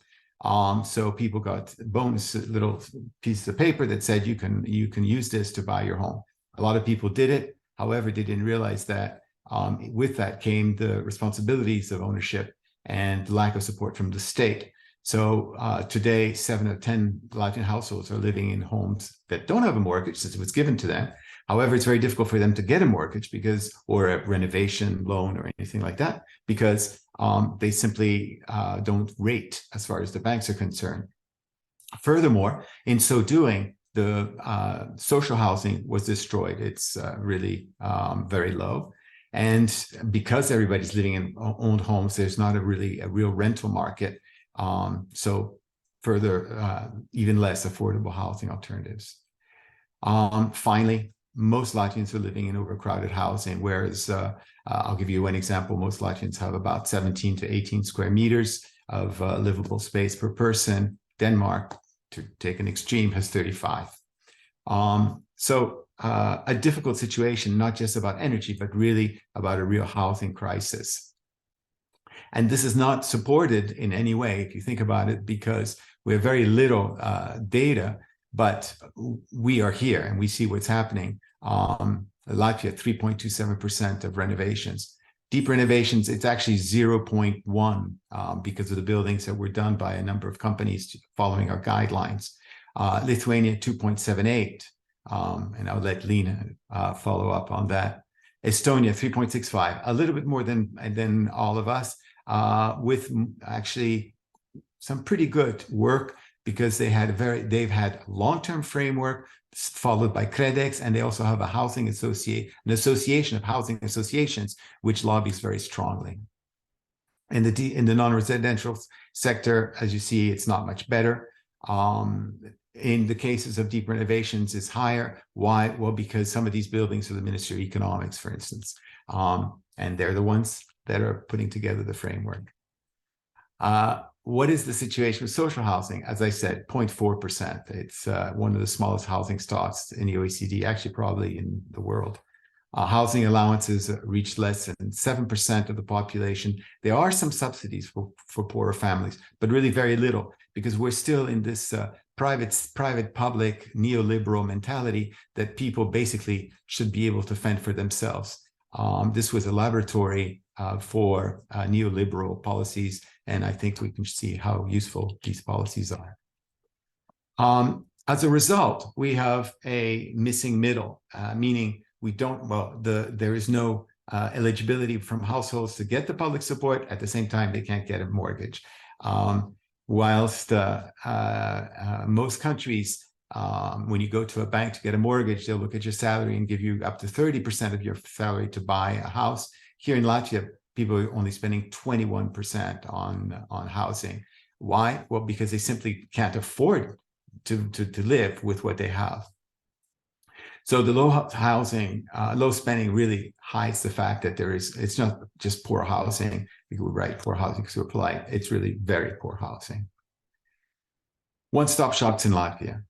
So people got bonus little pieces of paper that said you can use this to buy your home. A lot of people did it. However, they didn't realize that with that came the responsibilities of ownership and lack of support from the state. So today, 7 of 10 Latvian households are living in homes that don't have a mortgage since it was given to them. However, it's very difficult for them to get a mortgage or a renovation loan or anything like that, because they simply don't rate as far as the banks are concerned. Furthermore, in so doing, the social housing was destroyed. It's really very low. And because everybody's living in owned homes, there's not a real rental market. So further, even less affordable housing alternatives. Finally, most Latvians are living in overcrowded housing, whereas I'll give you one example. Most Latvians have about 17 to 18 square meters of livable space per person. Denmark, to take an extreme, has 35. So a difficult situation, not just about energy, but really about a real housing crisis. And this is not supported in any way, if you think about it, because we have very little data, but we are here and we see what's happening. Latvia, 3.27% of renovations. Deep renovations, it's actually 0.1 because of the buildings that were done by a number of companies following our guidelines. Lithuania 2.78, and I'll let Lena follow up on that. Estonia 3.65, a little bit more than all of us, with actually some pretty good work, because they've had long-term framework followed by CREDEX, and they also have an association of housing associations which lobbies very strongly. In the non-residential sector, as you see, it's not much better. In the cases of deep renovations, is higher. Why? Well, because some of these buildings are the Ministry of Economics, for instance, and they're the ones that are putting together the framework. What is the situation with social housing? As I said, 0.4%. It's one of the smallest housing stocks in the OECD, actually probably in the world. Housing allowances reach less than 7% of the population. There are some subsidies for poorer families, but really very little, because we're still in this private-public neoliberal mentality that people basically should be able to fend for themselves. This was a laboratory for neoliberal policies, and I think we can see how useful these policies are. As a result, we have a missing middle, meaning there is no eligibility from households to get the public support. At the same time, they can't get a mortgage. Whilst most countries, when you go to a bank to get a mortgage, they'll look at your salary and give you up to 30% of your salary to buy a house. Here in Latvia, people are only spending 21% on housing. Why? Well, because they simply can't afford to live with what they have. So the low spending really hides the fact that it's not just poor housing. We would write poor housing because we're polite. It's really very poor housing. One-stop shops in Latvia.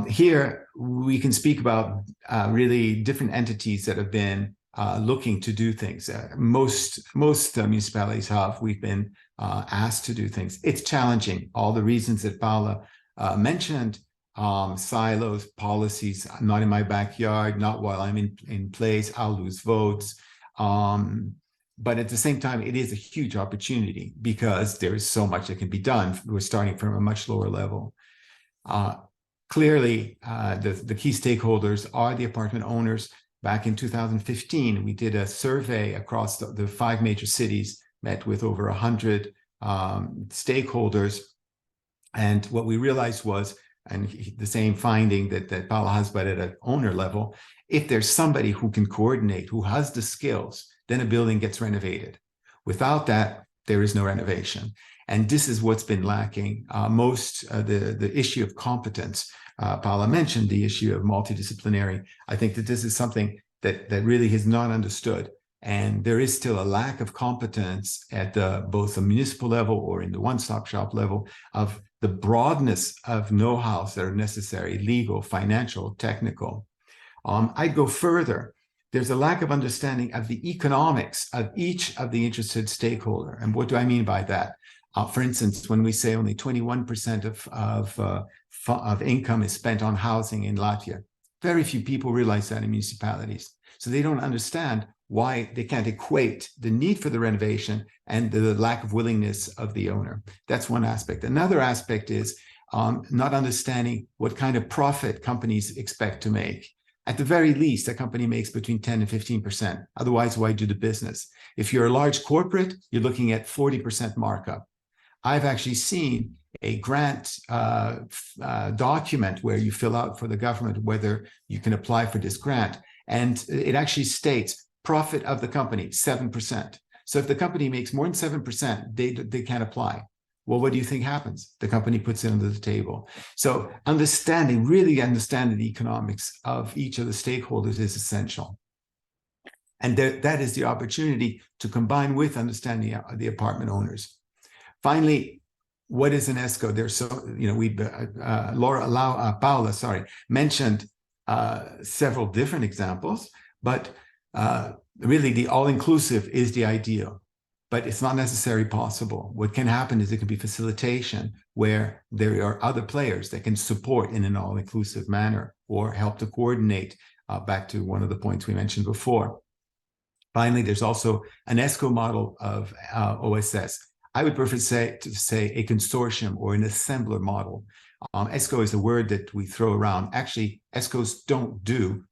Here we can speak about really different entities that have been looking to do things. Most municipalities we've been asked to do things. It's challenging. All the reasons that Paula mentioned, silos, policies, not in my backyard, not while I'm in place, I'll lose votes. But at the same time, it is a huge opportunity because there is so much that can be done. We're starting from a much lower level. Clearly, the key stakeholders are the apartment owners. Back in 2015, we did a survey across the 5 major cities, met with over 100 stakeholders. And what we realized was, and the same finding that Paula has, but at an owner level, if there's somebody who can coordinate, who has the skills, then a building gets renovated. Without that, there is no renovation. And this is what's been lacking. The issue of competence, Paula mentioned the issue of multidisciplinary. I think that this is something that really is not understood. And there is still a lack of competence at both the municipal level or in the one-stop shop level of the broadness of know-hows that are necessary, legal, financial, technical. I'd go further. There's a lack of understanding of the economics of each of the interested stakeholder. And what do I mean by that? For instance, when we say only 21% of income is spent on housing in Latvia, very few people realize that in municipalities. So they don't understand why they can't equate the need for the renovation and the lack of willingness of the owner. That's one aspect. Another aspect is not understanding what kind of profit companies expect to make. At the very least, a company makes between 10 and 15%. Otherwise, why do the business? If you're a large corporate, you're looking at 40% markup. I've actually seen a grant document where you fill out for the government whether you can apply for this grant. And it actually states profit of the company, 7%. So if the company makes more than 7%, they can't apply. Well, what do you think happens? The company puts it under the table. So really understanding the economics of each of the stakeholders is essential. And that is the opportunity to combine with understanding the apartment owners. Finally, what is an ESCO? There's Paula mentioned several different examples, but really the all-inclusive is the ideal. But it's not necessarily possible. What can happen is it can be facilitation where there are other players that can support in an all-inclusive manner or help to coordinate, back to one of the points we mentioned before. Finally, there's also an ESCO model of OSS. I would prefer to say a consortium or an assembler model ESCO is a word that we throw around. Actually, ESCOs don't do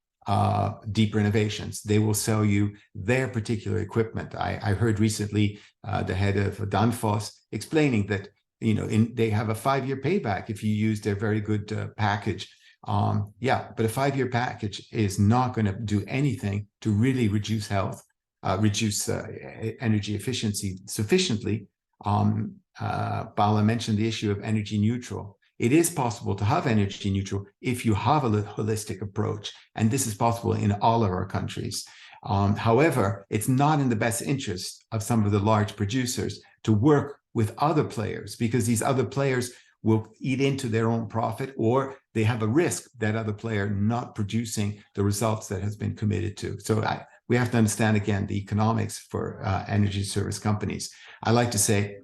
deep renovations. They will sell you their particular equipment. I heard recently the head of Danfoss explaining that they have a 5-year payback if you use their very good package. Yeah, but a 5-year package is not going to do anything to really reduce energy efficiency sufficiently. Paula mentioned the issue of energy neutral. It is possible to have energy neutral if you have a holistic approach, and this is possible in all of our countries. However, it's not in the best interest of some of the large producers to work with other players, because these other players will eat into their own profit, or they have a risk that other player not producing the results that has been committed to. So we have to understand, again, the economics for energy service companies. I like to say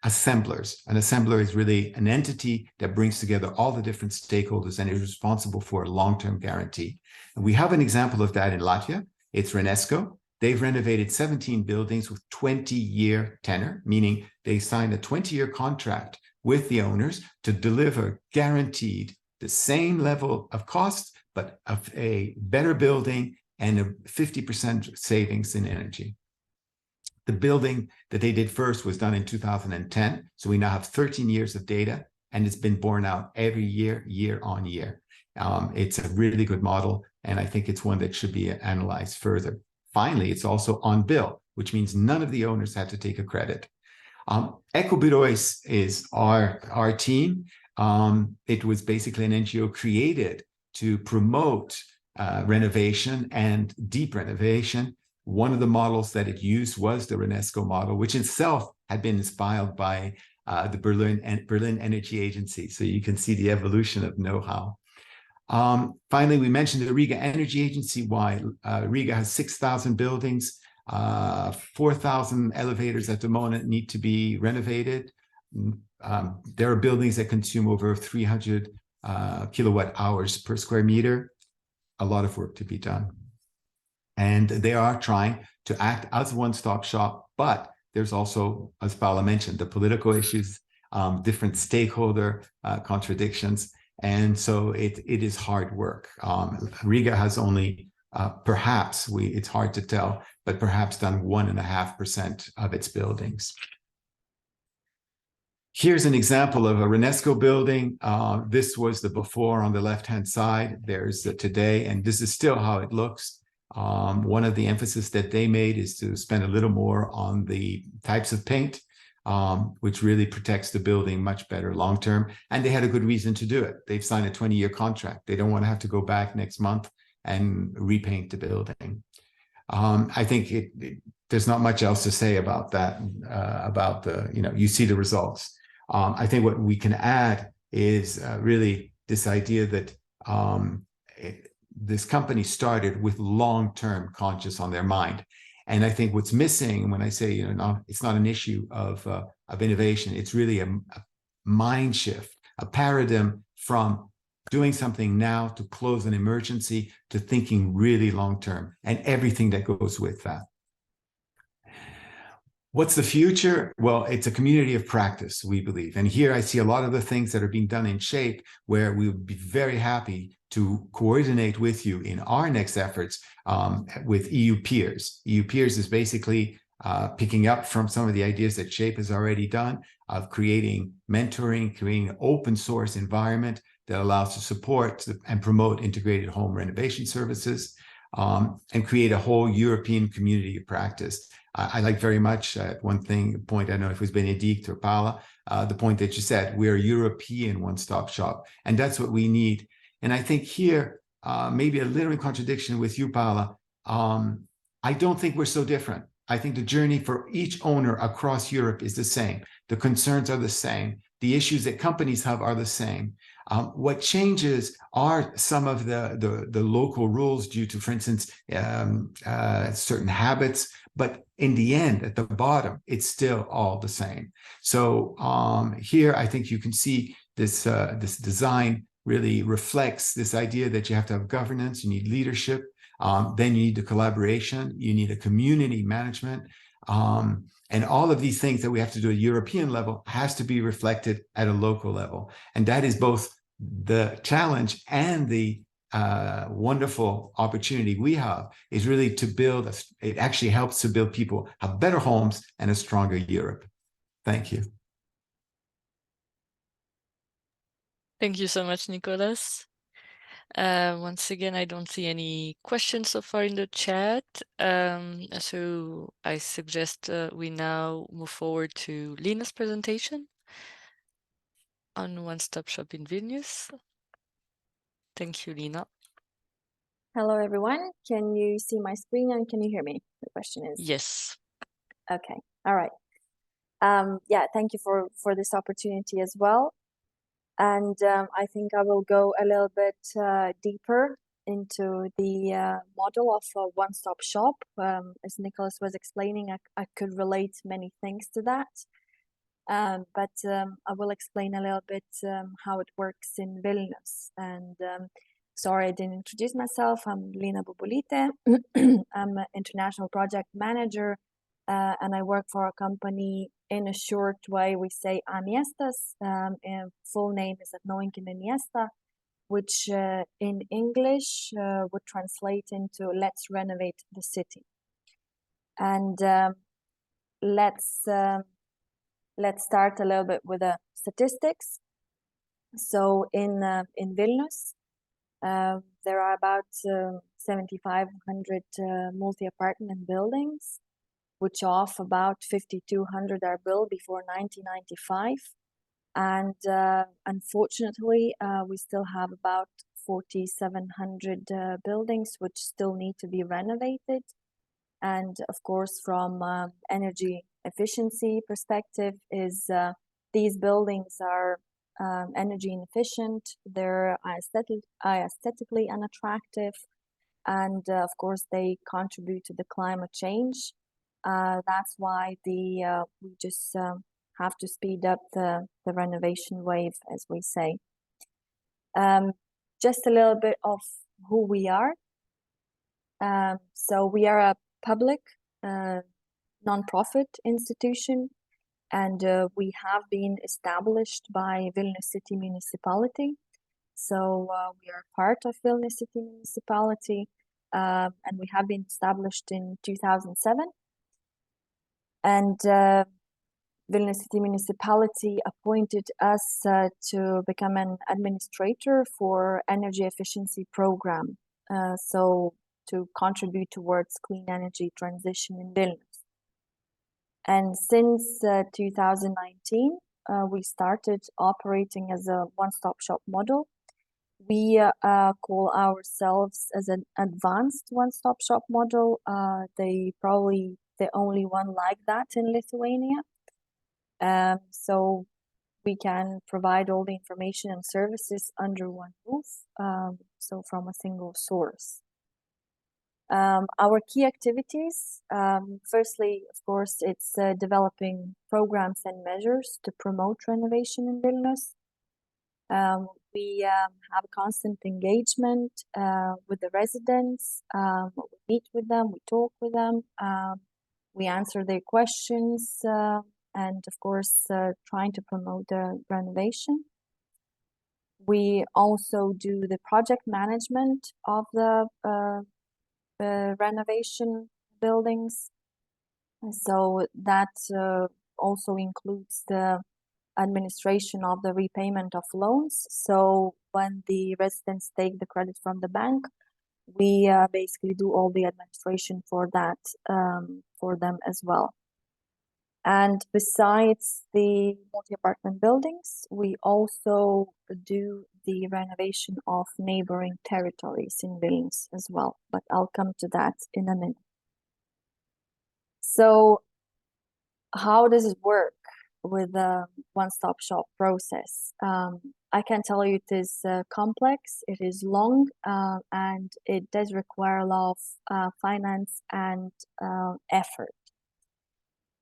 assemblers. An assembler is really an entity that brings together all the different stakeholders and is responsible for a long-term guarantee. And we have an example of that in Latvia. It's Renesco. They've renovated 17 buildings with 20-year tenor, meaning they signed a 20-year contract with the owners to deliver guaranteed the same level of cost, but of a better building and a 50% savings in energy. The building that they did first was done in 2010. So we now have 13 years of data, and it's been borne out every year, year on year. It's a really good model, and I think it's one that should be analyzed further. Finally, it's also on bill, which means none of the owners had to take a credit. Ecobureau is our team. It was basically an NGO created to promote renovation and deep renovation. One of the models that it used was the Renesco model, which itself had been inspired by the Berlin Energy Agency. So you can see the evolution of know-how. Finally, we mentioned the Riga Energy Agency. Why? Riga has 6,000 buildings, 4,000 elevators at the moment need to be renovated. There are buildings that consume over 300 kilowatt hours per square meter. A lot of work to be done. And they are trying to act as a one-stop shop, but there's also, as Paula mentioned, the political issues, different stakeholder contradictions. And so it is hard work. Riga has only perhaps, it's hard to tell, but perhaps done 1.5% of its buildings. Here's an example of a Renesco building. This was the before on the left-hand side. There's the today, and this is still how it looks. One of the emphasis that they made is to spend a little more on the types of paint, which really protects the building much better long-term. And they had a good reason to do it. They've signed a 20-year contract. They don't want to have to go back next month and repaint the building. I think there's not much else to say about that, you see the results. I think what we can add is really this idea that this company started with long-term conscious on their mind. And I think what's missing when I say, it's not an issue of innovation, it's really a mind shift, a paradigm from doing something now to close an emergency to thinking really long-term and everything that goes with that. What's the future? Well, it's a community of practice, we believe. And here I see a lot of the things that are being done in SHAPE, where we would be very happy to coordinate with you in our next efforts with EU peers. EU peers is basically picking up from some of the ideas that SHAPE has already done of creating mentoring, creating an open source environment that allows to support and promote integrated home renovation services and create a whole European community of practice. I like very much point, I don't know if it was Benedict or Paula, the point that you said, we're a European one-stop shop, and that's what we need. And I think here, maybe a little in contradiction with you, Paula, I don't think we're so different. I think the journey for each owner across Europe is the same. The concerns are the same. The issues that companies have are the same. What changes are some of the local rules due to, for instance, certain habits, but in the end, at the bottom, it's still all the same. So here, I think you can see this design really reflects this idea that you have to have governance, you need leadership, then you need the collaboration, you need a community management, And all of these things that we have to do at European level has to be reflected at a local level. And that is both the challenge and the wonderful opportunity we have, is really to build, it actually helps to build people have better homes and a stronger Europe. Thank you. Thank you so much, Nicolas. Once again, I don't see any questions so far in the chat. So I suggest we now move forward to Lina's presentation on One Stop Shop in Vilnius. Thank you, Lina. Hello, everyone. Can you see my screen and can you hear me? The question is. Yes. Okay. All right. Yeah, thank you for this opportunity as well. And I think I will go a little bit deeper into the model of a one-stop shop. As Nicholas was explaining, I could relate many things to that. But I will explain a little bit how it works in Vilnius. And sorry, I didn't introduce myself. I'm Lina Bubulite. I'm an international project manager, and I work for a company. In a short way, we say Amiestas, and full name is Atnaujinkim Miestą, which in English would translate into Let's Renovate the City. And let's start a little bit with the statistics. So in Vilnius, there are about 7,500 multi-apartment buildings, which of about 5,200 are built before 1995. And unfortunately, we still have about 4,700 buildings which still need to be renovated. And of course, from energy efficiency perspective, is these buildings are energy inefficient, they're aesthetically unattractive, and of course they contribute to the climate change. That's why we just have to speed up the renovation wave, as we say. Just a little bit of who we are. So we are a public non-profit institution, and we have been established by Vilnius City Municipality. So we are part of Vilnius City Municipality, and we have been established in 2007. And Vilnius City Municipality appointed us to become an administrator for energy efficiency program. So to contribute towards clean energy transition in Vilnius. And since 2019, we started operating as a one-stop shop model. We call ourselves as an advanced one-stop shop model. They probably the only one like that in Lithuania. So we can provide all the information and services under one roof, so from a single source. Our key activities, firstly, of course, it's developing programs and measures to promote renovation in Vilnius. We have constant engagement with the residents. We meet with them, we talk with them, we answer their questions, and of course, trying to promote the renovation. We also do the project management of the renovation buildings. So that also includes the administration of the repayment of loans. So when the residents take the credit from the bank, we basically do all the administration for that for them as well. And besides the multi-apartment buildings, we also do the renovation of neighboring territories in Vilnius as well, but I'll come to that in a minute. So how does it work with the one-stop shop process? I can tell you it is complex, it is long, and it does require a lot of finance and effort.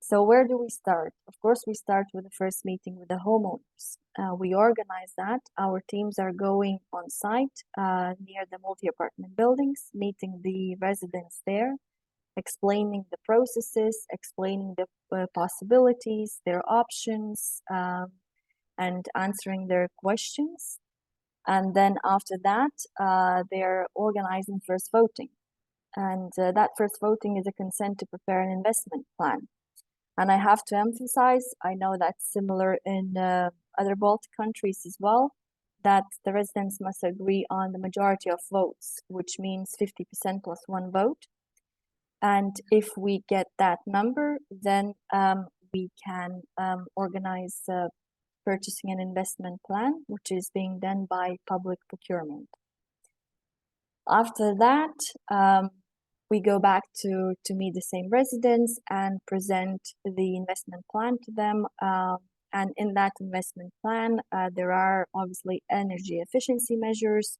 So where do we start? Of course, we start with the first meeting with the homeowners. We organize that. Our teams are going on site near the multi-apartment buildings, meeting the residents there, explaining the processes, explaining the possibilities, their options, and answering their questions. And then after that, they're organizing first voting. And that first voting is a consent to prepare an investment plan. And I have to emphasize, I know that's similar in other Baltic countries as well, that the residents must agree on the majority of votes, which means 50% plus one vote. And if we get that number, then we can organize purchasing an investment plan, which is being done by public procurement. After that, we go back to meet the same residents and present the investment plan to them. And in that investment plan, there are obviously energy efficiency measures,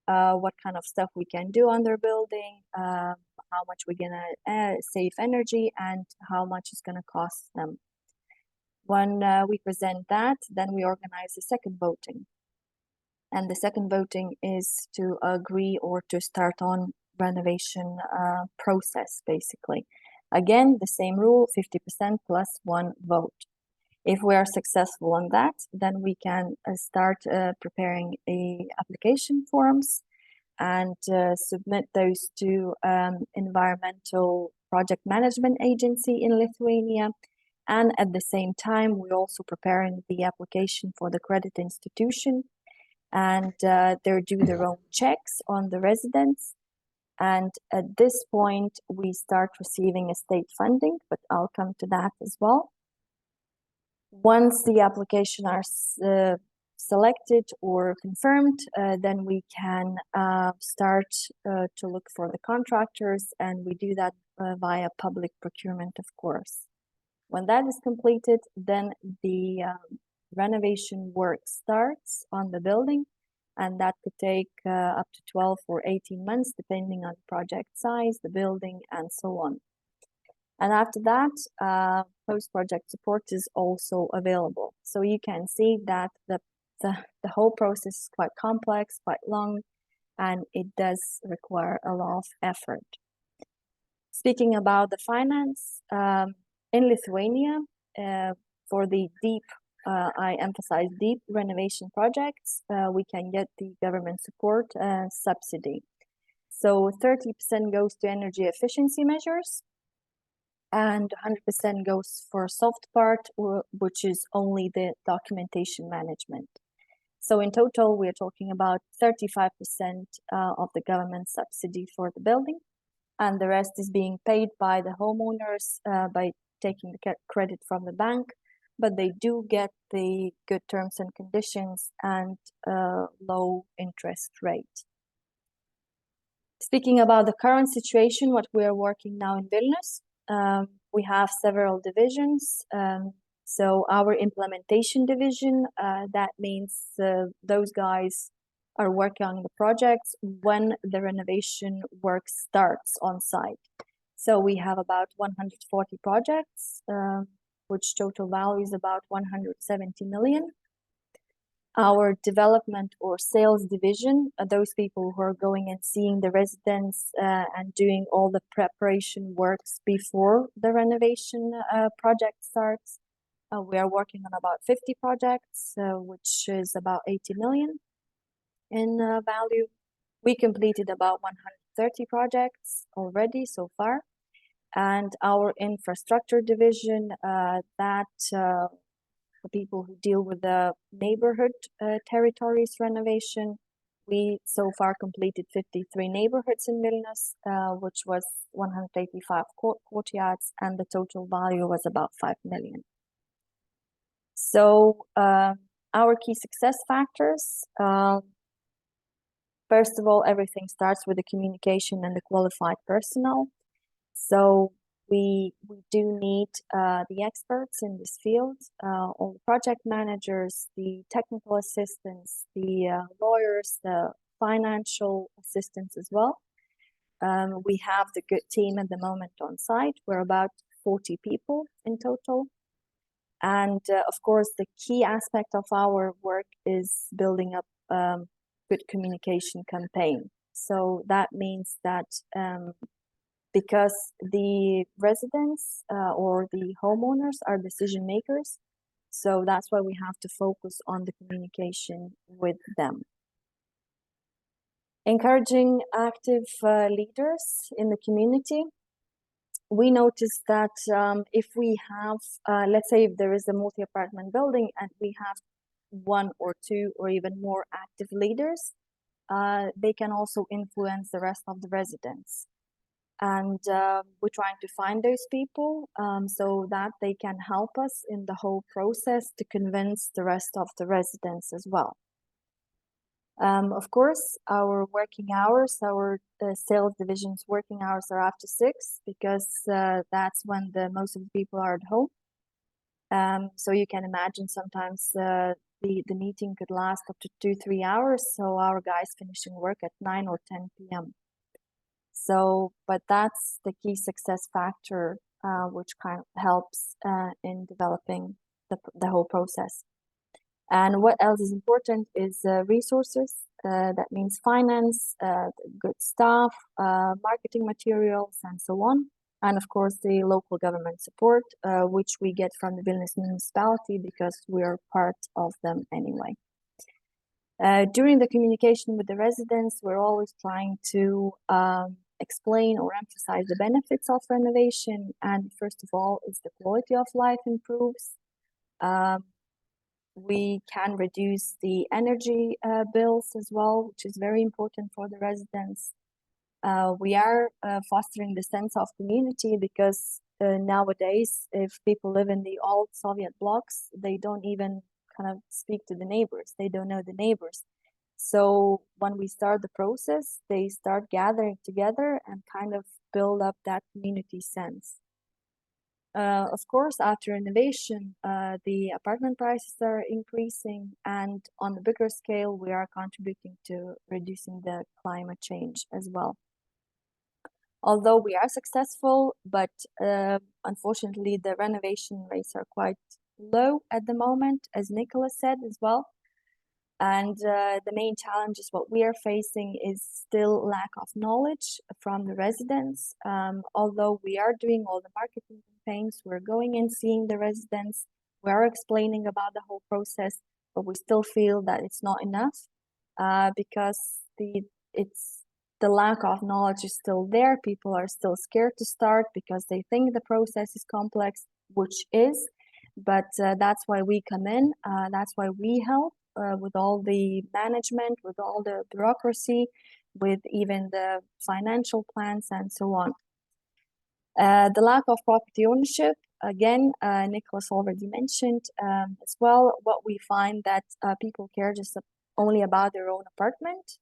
what kind of stuff we can do on their building, how much we're gonna save energy, and how much it's gonna cost them. When we present that, then we organize a second voting. And the second voting is to agree or to start on renovation process, basically. Again, the same rule, 50% plus one vote. If we are successful on that, then we can start preparing application forms and submit those to environmental project management agency in Lithuania. And at the same time, we're also preparing the application for the credit institution, and they do their own checks on the residents. And at this point, we start receiving a state funding, but I'll come to that as well. Once the application are selected or confirmed, then we can start to look for the contractors, and we do that via public procurement, of course. When that is completed, then the renovation work starts on the building, and that could take up to 12 or 18 months, depending on the project size, the building, and so on. And after that, post-project support is also available. So you can see that the whole process is quite complex, quite long, and it does require a lot of effort. Speaking about the finance, in Lithuania, for the deep, I emphasize deep renovation projects, we can get the government support subsidy. So 30% goes to energy efficiency measures, and 100% goes for soft part, which is only the documentation management. So in total, we're talking about 35% of the government subsidy for the building, and the rest is being paid by the homeowners by taking the credit from the bank, but they do get the good terms and conditions and low interest rate. Speaking about the current situation, what we are working now in Vilnius, we have several divisions. So our implementation division, that means those guys are working on the projects when the renovation work starts on site. So we have about 140 projects, which total value is about 170 million. Our development or sales division are those people who are going and seeing the residents and doing all the preparation works before the renovation project starts. We are working on about 50 projects, which is about 80 million in value. We completed about 130 projects already so far. And our infrastructure division, the people who deal with the neighborhood territories renovation, we so far completed 53 neighborhoods in Vilnius, which was 185 courtyards, and the total value was about 5 million. So our key success factors, first of all, everything starts with the communication and the qualified personnel. So we do need the experts in this field, all the project managers, the technical assistants, the lawyers, the financial assistants as well. We have the good team at the moment on site. We're about 40 people in total. And of course, the key aspect of our work is building up good communication campaign. So that means that because the residents or the homeowners are decision makers. So that's why we have to focus on the communication with them. Encouraging active leaders in the community. We noticed that if we have, let's say if there is a multi-apartment building and we have 1 or 2 or even more active leaders, they can also influence the rest of the residents. And we're trying to find those people so that they can help us in the whole process to convince the rest of the residents as well. Of course, our working hours, our sales division's working hours are after 6 because that's when most of the people are at home. So you can imagine sometimes the meeting could last up to 2-3 hours. So our guys finishing work at 9 or 10 p.m. So, but that's the key success factor, which kind of helps in developing the whole process. And what else is important is resources. That means finance, good staff, marketing materials, and so on. And of course, the local government support, which we get from the Vilnius municipality because we are part of them anyway. During the communication with the residents, we're always trying to explain or emphasize the benefits of renovation. And first of all, is the quality of life improves. We can reduce the energy bills as well, which is very important for the residents. We are fostering the sense of community because nowadays, if people live in the old Soviet blocks, they don't even kind of speak to the neighbors. They don't know the neighbors. So when we start the process, they start gathering together and kind of build up that community sense. Of course, after renovation, the apartment prices are increasing, and on the bigger scale, we are contributing to reducing the climate change as well. Although we are successful, but unfortunately, the renovation rates are quite low at the moment, as Nicola said as well. And the main challenge is what we are facing is still lack of knowledge from the residents. Although we are doing all the marketing campaigns, we're going and seeing the residents, we are explaining about the whole process, but we still feel that it's not enough because the lack of knowledge is still there. People are still scared to start because they think the process is complex, which is, but that's why we come in, that's why we help. With all the management, with all the bureaucracy, with even the financial plans and so on. The lack of property ownership, again, Nicholas already mentioned as well, what we find that people care just only about their own apartment,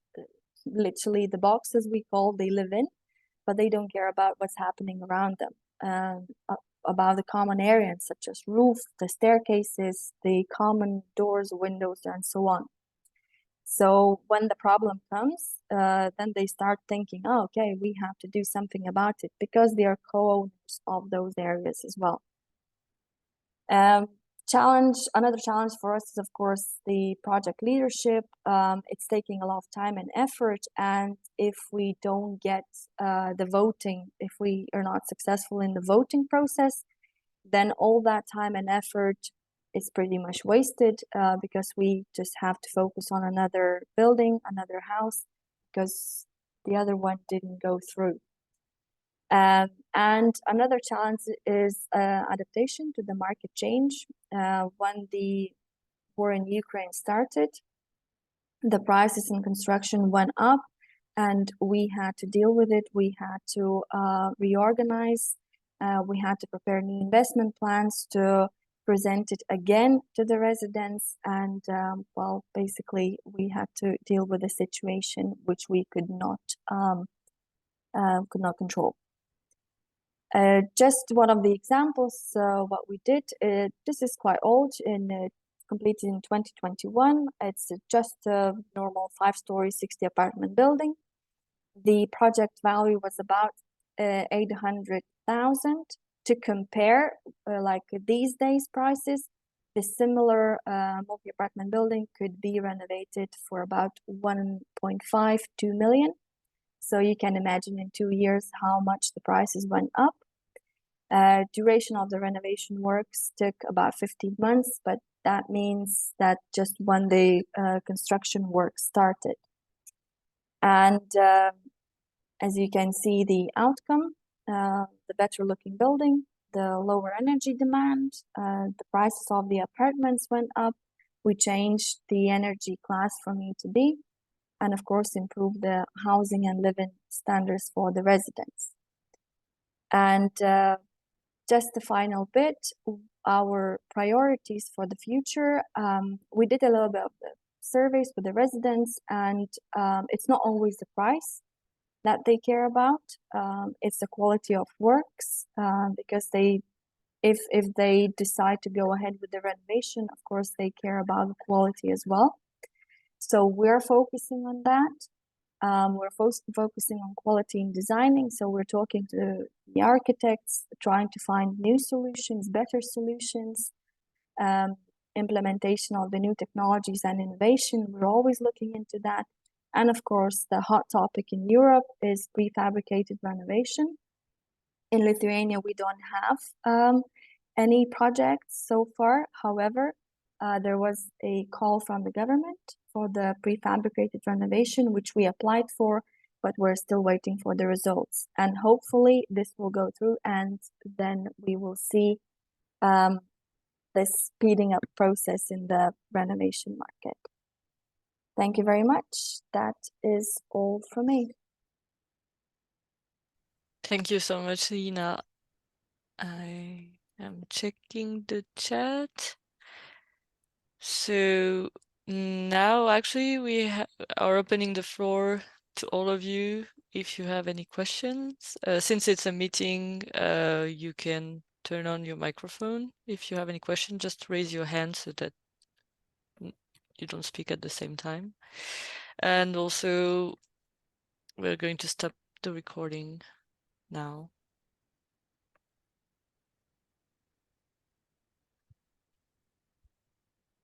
literally the boxes we call they live in, but they don't care about what's happening around them. About the common areas such as roof, the staircases, the common doors, windows, and so on. So when the problem comes, then they start thinking, oh, okay, we have to do something about it because they are co-owners of those areas as well. Another challenge for us is, of course, the project leadership. It's taking a lot of time and effort, and if we don't get the voting, if we are not successful in the voting process, then all that time and effort is pretty much wasted because we just have to focus on another building, another house, because the other one didn't go through. And another challenge is adaptation to the market change. When the war in Ukraine started, the prices in construction went up and we had to deal with it. We had to reorganize. We had to prepare new investment plans to present it again to the residents. And well, basically we had to deal with a situation which we could not control. Just one of the examples, what we did, this is quite old, completed in 2021. It's just a normal 5-story, 60 apartment building. The project value was about 800,000. To compare, like these days prices, the similar multi-apartment building could be renovated for about 1.5–2 million. So you can imagine in 2 years how much the prices went up. Duration of the renovation works took about 15 months, but that means that just when the construction work started. And as you can see, the outcome, the better looking building, the lower energy demand, the prices of the apartments went up. We changed the energy class from A to B, and of course, improved the housing and living standards for the residents. And just the final bit, our priorities for the future. We did a little bit of the surveys with the residents, and it's not always the price that they care about. It's the quality of works, because if they decide to go ahead with the renovation, of course, they care about the quality as well. So we're focusing on that. We're focusing on quality in designing. So we're talking to the architects, trying to find new solutions, better solutions, implementation of the new technologies and innovation. We're always looking into that. And of course, the hot topic in Europe is prefabricated renovation. In Lithuania, we don't have any projects so far. However, there was a call from the government for the prefabricated renovation, which we applied for, but we're still waiting for the results. And hopefully this will go through, and then we will see this speeding up process in the renovation market. Thank you very much. That is all from me. Thank you so much, Lina. I am checking the chat. So now actually we are opening the floor to all of you if you have any questions. Since it's a meeting, you can turn on your microphone. If you have any question, just raise your hand so that you don't speak at the same time. And also, we're going to stop the recording now.